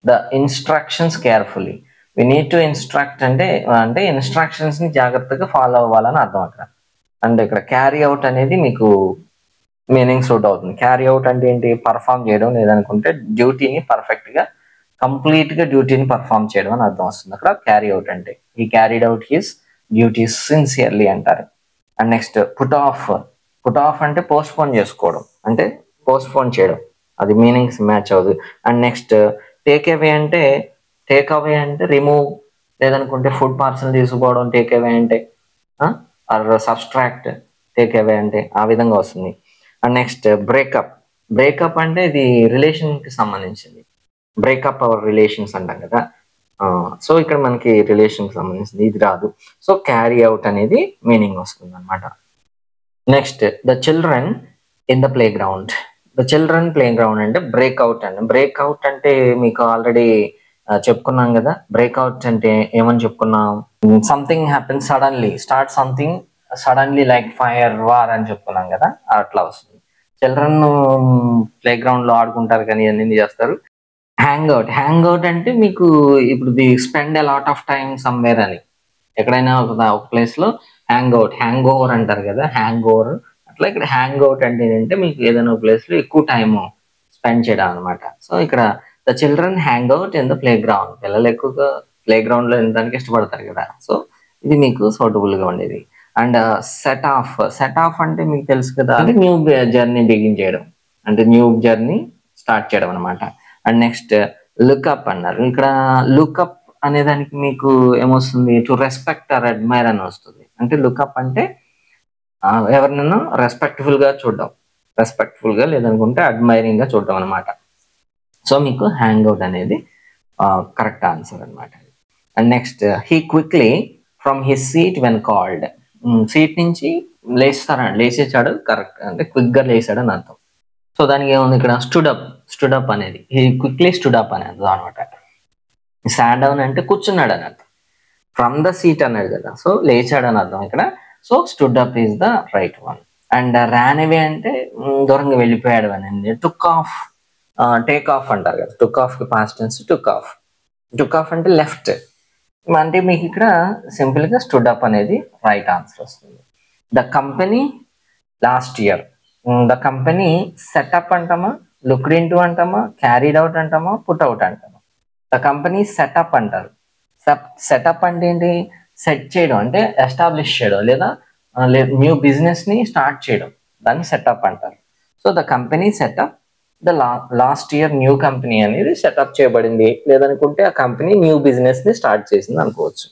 the instructions carefully. We need to instruct అంటే ఇన్స్ట్రక్షన్స్ ని జాగ్రత్తగా ఫాలో అవ్వాలని అర్థం అక్కడ. అండ్ ఇక్కడ క్యారీ అవుట్ అనేది మీకు మీనింగ్ సూట్ అవుతుంది. క్యారీ అవుట్ అంటే ఏంటి? పర్ఫామ్ చేయడం, లేదనుకుంటే డ్యూటీని పర్ఫెక్ట్ గా కంప్లీట్ గా డ్యూటీని పర్ఫామ్ చేయడం అని అర్థం వస్తుంది అక్కడ క్యారీ అవుట్ అంటే. ఈ carried out his duties sincerely అంటారు. అండ్ నెక్స్ట్ పుట్ ఆఫ్ అంటే పోస్ట్పోన్ చేసుకోవడం, అంటే పోస్ట్పోన్ చేయడం, అది మీనింగ్స్ మ్యాచ్ అవ్వదు. అండ్ నెక్స్ట్ టేక్ అవే అంటే రిమూవ్, లేదనుకుంటే ఫుడ్ పార్సల్ తీసుకోవడం టేక్ అవే అంటే, ఆర్ సబ్స్ట్రాక్ట్ టేక్ అవే అంటే ఆ విధంగా వస్తుంది. అండ్ నెక్స్ట్ బ్రేకప్ అంటే ఇది రిలేషన్ కి సంబంధించింది. బ్రేకప్ అవర్ రిలేషన్స్ అంటాం కదా. సో ఇక్కడ మనకి రిలేషన్ కి సంబంధించింది, ఇది రాదు. సో క్యారీ అవుట్ అనేది మీనింగ్ వస్తుంది అనమాట. Next the children in the play ground. The children play ground అంటే బ్రేక్అవుట్ అండి. బ్రేక్అవుట్ అంటే మీకు ఆల్రెడీ చెప్పుకున్నాం కదా. బ్రేక్అవుట్ అంటే ఏమని చెప్పుకున్నాం? Something happen suddenly, start something suddenly like fire, war అని చెప్పుకున్నాం కదా, అట్లా వస్తుంది. చిల్డ్రన్ ప్లే గ్రౌండ్ లో ఆడుకుంటారు కానీ అన్ని చేస్తారు. హ్యాంగ్ అవుట్ అంటే మీకు ఇప్పుడు the spend a lot of time somewhere అని, ఎక్కడైనా ఒక ప్లేస్ లో హ్యాంగ్ ఓవర్ అంటారు కదా, హ్యాంగ్ ఓవర్. అట్లా ఇక్కడ హ్యాంగ్ అవుట్ అంటే ఏంటంటే మీకు ఏదైనా ఒక ప్లేస్ లో ఎక్కువ టైం స్పెండ్ చేయడం అనమాట. సో ఇక్కడ the children hang out in the play ground. పిల్లలు ఎక్కువగా ప్లే గ్రౌండ్ లో వెళ్ళడానికి ఇష్టపడతారు కదా. సో ఇది మీకు సూటబుల్ గా ఉండేది. అండ్ సెట్ ఆఫ్ అంటే మీకు తెలుసు కదా, అంటే న్యూ జర్నీ బిగిన్ చేయడం, అంటే న్యూ జర్నీ స్టార్ట్ చేయడం అనమాట. అండ్ నెక్స్ట్ లుక్అప్ అన్నారు. ఇక్కడ లుక్అప్ అనే దానికి మీకు ఏమొస్తుంది? టు రెస్పెక్ట్ ఆర్ అడ్మైర్ అని వస్తుంది. అంటే లుక్అప్ అంటే ఎవరినైనా రెస్పెక్ట్ఫుల్ గా లేదనుకుంటే అడ్మైరింగ్ గా చూడడం అనమాట. సో మీకు హ్యాంగ్ అవుట్ అనేది కరెక్ట్ ఆన్సర్ అనమాట. And next he quickly from his seat when called. Seat నుంచి లేచేసాడు, కరెక్ట్ అంటే క్విక్ గా లేచాడు అని అర్థం. సో దానికి ఏముంది ఇక్కడ? స్టూడప్ అనేది, హీ క్విక్లీ స్టూడప్ అని అర్థం అనమాట. సాట్ డౌన్ అంటే కూర్చున్నాడు అని అర్థం. ఫ్రమ్ ద సీట్ అన్నాడు కదా, సో లేచాడు అని అర్థం ఇక్కడ. So stood up is the right one. And Ryan అవే అంటే దూరంగా వెళ్ళిపోయాడు అని. టుక్ ఆఫ్, టేక్ ఆఫ్ అంటారు కదా. టుక్ ఆఫ్ కి పాస్ట్ టెన్స్ టుక్ ఆఫ్ అంటే లెఫ్ట్. అంటే మీకు ఇక్కడ సింపుల్ గా స్టూడ్ అప్ అనేది రైట్ ఆన్సర్ వస్తుంది. The company last year. The company set up అంటామా, లుక్డ్ ఇంటూ అంటామా, క్యారీడ్ అవుట్ అంటామా, పుట్ అవుట్ అంటామా? ద కంపెనీ సెటప్ అంటారు. సెటప్ అంటే ఏంటి? సెట్ చేయడం అంటే ఎస్టాబ్లిష్ చేయడం, లేదా న్యూ బిజినెస్ ని స్టార్ట్ చేయడం, దాన్ని సెటప్ అంటారు. So the company setup the last year new company అనేది సెటప్ చేయబడింది, లేదనుకుంటే ఆ కంపెనీ న్యూ బిజినెస్ ని స్టార్ట్ చేసింది అనుకోవచ్చు.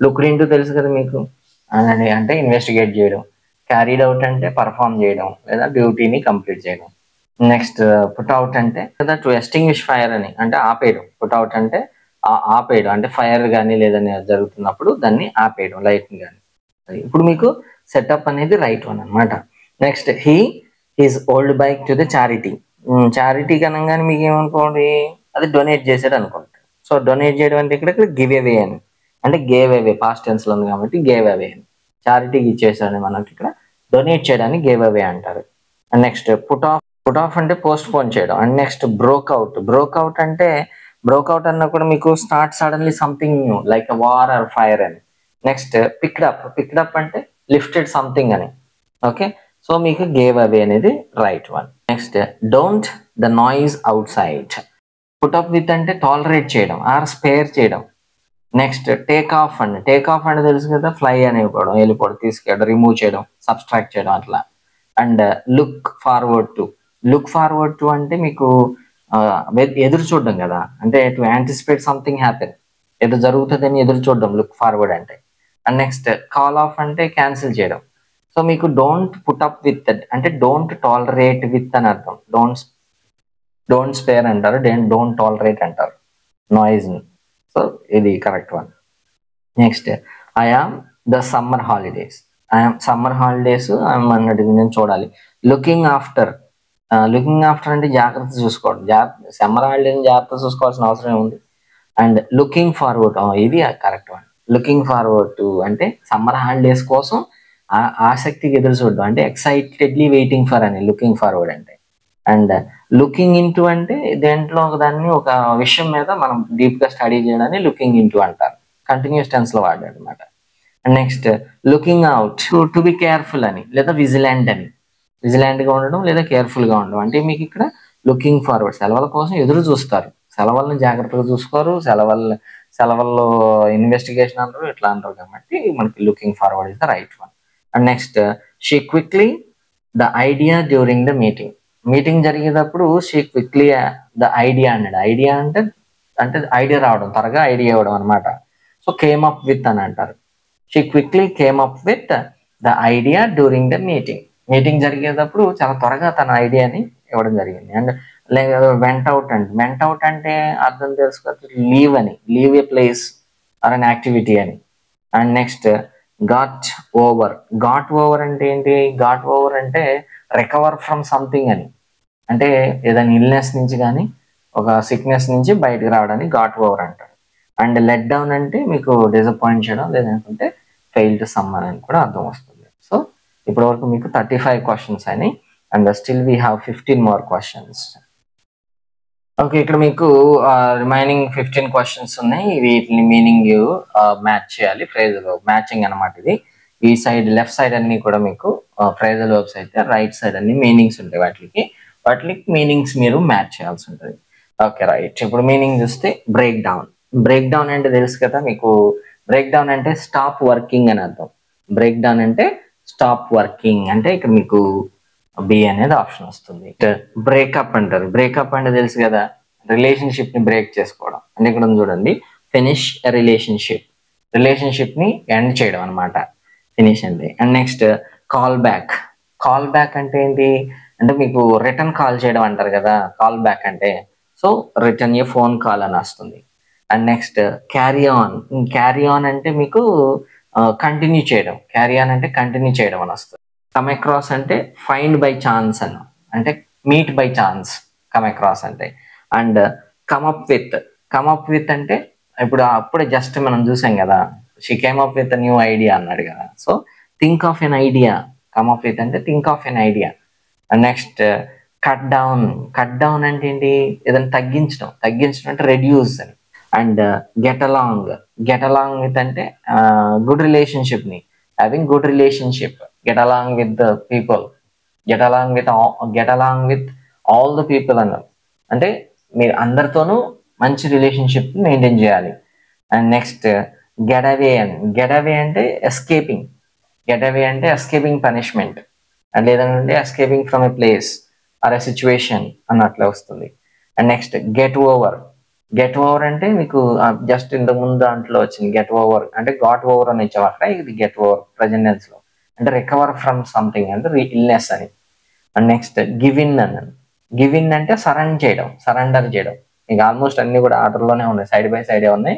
లుక్డ్ ఇంటూ తెలుసు కదా మీకు, అంటే ఇన్వెస్టిగేట్ చేయడం. క్యారీడ్ అవుట్ అంటే పర్ఫామ్ చేయడం, లేదా డ్యూటీని కంప్లీట్ చేయడం. నెక్స్ట్ పుట్ అవుట్ అంటే కదా టు ఎస్టింగ్విష్ ఫైర్ అని, అంటే ఆపేయడం. పుట్ అవుట్ అంటే ఆపేయడం, అంటే ఫైర్ కానీ లేదని జరుగుతున్నప్పుడు దాన్ని ఆపేయడం, లైట్ కానీ. ఇప్పుడు మీకు సెటప్ అనేది రైట్ వన్ అనమాట. Next he's old bike to the charity. Charity కనంగానే మీకు ఏమనుకోండి? అది డొనేట్ చేసాడు అనుకుంటారు. సో డొనేట్ చేయడం అంటే ఇక్కడ గివ్ అవే అని, అంటే గేవ్ అవే పాస్ట్ టెన్స్ లో ఉంది కాబట్టి గేవ్ అవే అని. చారిటీకి ఇచ్చేసాడు మనకి, ఇక్కడ డొనేట్ చేయడానికి గేవ్ అవే అంటారు. అండ్ నెక్స్ట్ పుట్ ఆఫ్ అంటే పోస్ట్ పోన్ చేయడం. అండ్ నెక్స్ట్ బ్రోక్అవుట్ అంటే బ్రోక్అవుట్ అన్నా కూడా మీకు start suddenly something new like war or fire అని. నెక్స్ట్ పిక్డ్ అప్ అంటే లిఫ్టెడ్ సంథింగ్ అని. ఓకే, సో మీకు గేవ్ అవే అనేది right one. Next don't the noise outside. Put up with అంటే టాలరేట్ చేయడం ఆర్ స్పేర్ చేయడం. నెక్స్ట్ టేక్ ఆఫ్ అండి, take off అంటే తెలుసు కదా, ఫ్లై అనేపోవడం, వెళ్ళిపోవడం, తీసుకెళ్ళడం, రిమూవ్ చేయడం, సబ్స్ట్రాక్ట్ చేయడం అట్లా. And look forward to. Look forward to అంటే మీకు ఎదురు చూడడం కదా, అంటే టు యాంటిసిపేట్ సంథింగ్ హ్యాపెన్, ఏదో జరుగుతుందని ఎదురు చూడడం లుక్ ఫార్వర్డ్ అంటే. అండ్ నెక్స్ట్ కాల్ ఆఫ్ అంటే క్యాన్సిల్ చేయడం. సో మీకు డోంట్ పుట్ అప్ విత్ అంటే డోంట్ టాలరేట్ విత్ అని అర్థం. డోంట్ స్పేర్ అంటారు, డోంట్ టాలరేట్ అంటారు నాయిస్ ని. సో ఇది correct one. Next I am the summer holidays. I'm summer holidays I'm అన్నట్టు నేను చూడాలి. Looking after. లుకింగ్ ఆఫ్టర్ అంటే జాగ్రత్త చూసుకోవడం, సమ్మర్ హాలిడేస్ జాగ్రత్త చూసుకోవాల్సిన అవసరం ఏముంది. అండ్ లుకింగ్ ఫార్వర్డ్, ఇది correct one. Looking forward to అంటే సమ్మర్ హాలిడేస్ కోసం ఆసక్తికి ఎదురు చూడడం, అంటే ఎక్సైటెడ్లీ వెయిటింగ్ ఫర్ అని లుకింగ్ ఫార్వర్డ్ అంటే. అండ్ లుకింగ్ ఇంటూ అంటే దేంట్లో దాన్ని ఒక విషయం మీద మనం డీప్ గా స్టడీ చేయడాన్ని లుకింగ్ ఇంటూ అంటారు, కంటిన్యూస్ టెన్స్ లో వాడాడు అనమాట. And next looking out to be careful అని, లేదా విజిలాంట్ అని. విజిలాంట్ గా ఉండడం లేదా కేర్ఫుల్ గా ఉండడం అంటే మీకు ఇక్కడ లుకింగ్ ఫార్వర్డ్, సెలవుల కోసం ఎదురు చూస్తారు, సెలవులను జాగ్రత్తగా చూసుకోరు, సెలవుల్లో ఇన్వెస్టిగేషన్ అంటారు, ఇట్లా అంటారు, కాబట్టి మనకి looking forward is the right one. And next she quickly the idea during the meeting. Meeting జరిగేటప్పుడు షీ క్విక్లీ ద ఐడియా అన్నాడు. ఐడియా అంటే అంటే ఐడియా రావడం, త్వరగా ఐడియా ఇవ్వడం అనమాట. సో కేమ్ అప్ విత్ అని అంటారు. She quickly came up with the idea during the meeting. Meeting జరిగేటప్పుడు చాలా త్వరగా తన ఐడియాని ఇవ్వడం జరిగింది. అండ్ వెంట్ అవుట్ అంటే, వెంట్ అవుట్ అంటే అర్థం తెలుసుకోవచ్చు, లీవ్ అని, leave a place or an activity అని. And next got over. Got over అంటే ఏంటి? గాట్ ఓవర్ అంటే రికవర్ ఫ్రమ్ సంథింగ్ అని, అంటే ఏదైనా ఇల్నెస్ నుంచి కానీ ఒక సిక్నెస్ నుంచి బయటకు రావడానికి గాట్ ఓవర్ అంటారు. అండ్ లెట్ డౌన్ అంటే మీకు డిసప్పాయింట్ చేయడం, లేదంటే ఫెయిల్ టు సమ్మర్ అని కూడా అర్థం వస్తుంది. సో ఇప్పటి వరకు మీకు 35 క్వశ్చన్స్ అయినాయి, and still we have 15 more questions. Okay, ఇక్కడ మీకు రిమైనింగ్ 15 క్వశ్చన్స్ ఉన్నాయి. వీటిని మీనింగ్ మ్యాచ్ చేయాలి, ఫ్రేజల్ మ్యాచింగ్ అనమాట ఇది. ఈ సైడ్ లెఫ్ట్ సైడ్ అన్ని కూడా మీకు ఫ్రేజల్ వర్బ్స్ అయితే, రైట్ సైడ్ అన్ని మీనింగ్స్ ఉంటాయి. వాటికి మీనింగ్స్ మీరు మ్యాచ్ చేయాల్సి ఉంటుంది. ఓకే రైట్, ఇప్పుడు మీనింగ్ చూస్తే బ్రేక్ డౌన్. బ్రేక్ డౌన్ అంటే తెలుసు కదా మీకు, బ్రేక్ డౌన్ అంటే స్టాప్ వర్కింగ్ అని అర్థం. బ్రేక్ డౌన్ అంటే స్టాప్ వర్కింగ్ అంటే ఇక్కడ మీకు బి అనేది ఆప్షన్ వస్తుంది. బ్రేకప్ అంటారు. బ్రేకప్ అంటే తెలుసు కదా, రిలేషన్షిప్ ని బ్రేక్ చేసుకోవడం. అంటే ఇక్కడ చూడండి, ఫినిష్ రిలేషన్షిప్ ని ఎండ్ చేయడం అనమాట, ఫినిష్ అండి. And next call back. Call back అంటే ఏంటి అంటే మీకు రిటర్న్ కాల్ చేయడం అంటారు కదా, కాల్ బ్యాక్ అంటే. సో రిటర్న్ ఏ ఫోన్ కాల్ అని వస్తుంది. And next carry on. Carry on అంటే మీకు కంటిన్యూ చేయడం, క్యారీ ఆన్ అంటే కంటిన్యూ చేయడం అని వస్తుంది. కమ్ అక్రాస్ అంటే ఫైండ్ బై ఛాన్స్ అని, అంటే meet by chance come across అంటే. అండ్ కమ్ అప్ విత్ అంటే ఇప్పుడు అప్పుడే జస్ట్ మనం చూసాం కదా, she came up with new idea అన్నాడు కదా. So think of an idea, come up with అంటే think of an idea. And next cut down అంటే ఏంటి, ఏదైనా తగ్గించడం అంటే రెడ్యూస్ అని. అండ్ గెట్ అలాంగ్ విత్ అంటే గుడ్ రిలేషన్షిప్ ని, having good relationship, get along with the people, get along with all the people అన్నారు, అంటే మీరు అందరితోనూ మంచి రిలేషన్షిప్ మెయింటైన్ చేయాలి. అండ్ నెక్స్ట్ గెట్ అవే అంటే ఎస్కేపింగ్ పనిష్మెంట్, అండ్ లేదంటే escaping from a place or a situation అన్నట్లే వస్తుంది. అండ్ నెక్స్ట్ గెట్ ఓవర్ అంటే మీకు జస్ట్ ఇంతకు ముందు దాంట్లో వచ్చింది గెట్ ఓవర్ అంటే గాట్ ఓవర్ అని ఇచ్చాం అక్కడ, ఇది గెట్ ఓవర్ ప్రెజెంట్ టెన్స్ లో, అంటే రికవర్ ఫ్రమ్ సంథింగ్ అంటే ఇల్నెస్ అని. అండ్ నెక్స్ట్ గివ్ ఇన్ అంటే సరెండర్ చేయడం. మీకు ఆల్మోస్ట్ అన్ని కూడా ఆర్డర్లోనే ఉన్నాయి, సైడ్ బై సైడ్ ఉన్నాయి.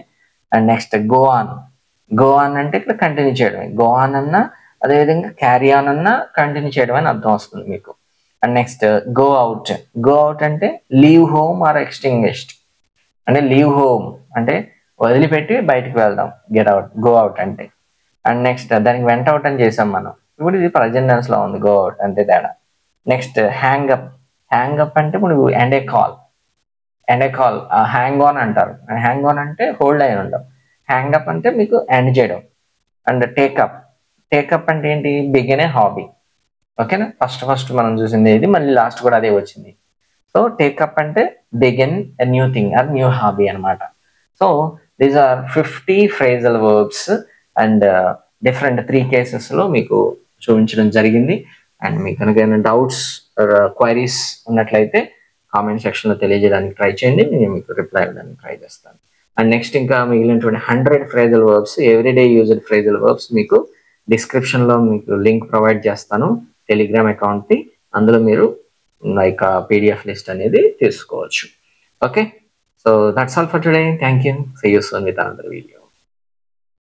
అండ్ నెక్స్ట్ గో ఆన్ అంటే ఇక్కడ కంటిన్యూ చేయడం, గో ఆన్ అన్నా అదేవిధంగా క్యారీ ఆన్ అన్నా కంటిన్యూ చేయడం అని అర్థం వస్తుంది మీకు. అండ్ నెక్స్ట్ గో అవుట్ అంటే లీవ్ హోమ్ ఆర్ ఎక్స్టింగ్విష్డ్, అంటే లీవ్ హోమ్ అంటే వదిలిపెట్టి బయటికి వెళ్దాం, గో అవుట్ అంటే. అండ్ నెక్స్ట్ దానికి వెంట అవుట్ అని చేసాం మనం, ఇప్పుడు ఇది ప్రజెంట్ టెన్స్ లో ఉంది, గో అవుట్ అంతే తేడా. నెక్స్ట్ హ్యాంగ్ అప్ అంటే ఇప్పుడు end A call hang on అంటారు. హ్యాంగ్ ఆన్ అంటే హోల్డ్ అయి ఉండడం, హ్యాంగ్ అప్ అంటే మీకు ఎండ్ చేయడం. అండ్ టేకప్ అంటే ఏంటి, బిగిన్ ఏ హాబీ, ఓకేనా? ఫస్ట్ మనం చూసింది ఇది, మళ్ళీ లాస్ట్ కూడా అదే వచ్చింది. సో టేకప్ అంటే begin a new thing or new hobby అనమాట. So these are 50 phrasal verbs and different 3 కేసెస్లో మీకు చూపించడం జరిగింది. అండ్ మీకు కనుక ఏమైనా డౌట్స్ క్వైరీస్ ఉన్నట్లయితే కామెంట్ సెక్షన్లో తెలియజేయడానికి ట్రై చేయండి, నేను మీకు రిప్లై ఇవ్వడానికి ట్రై చేస్తాను. అండ్ నెక్స్ట్ ఇంకా మిగిలినటువంటి 100 phrasal verbs, everyday used phrasal verbs మీకు డిస్క్రిప్షన్లో మీకు లింక్ ప్రొవైడ్ చేస్తాను టెలిగ్రామ్ అకౌంట్కి. అందులో మీరు లైక్ పీడిఎఫ్ లిస్ట్ అనేది తీసుకోవచ్చు. Okay, so that's all for today. Thank you. See you soon with another video.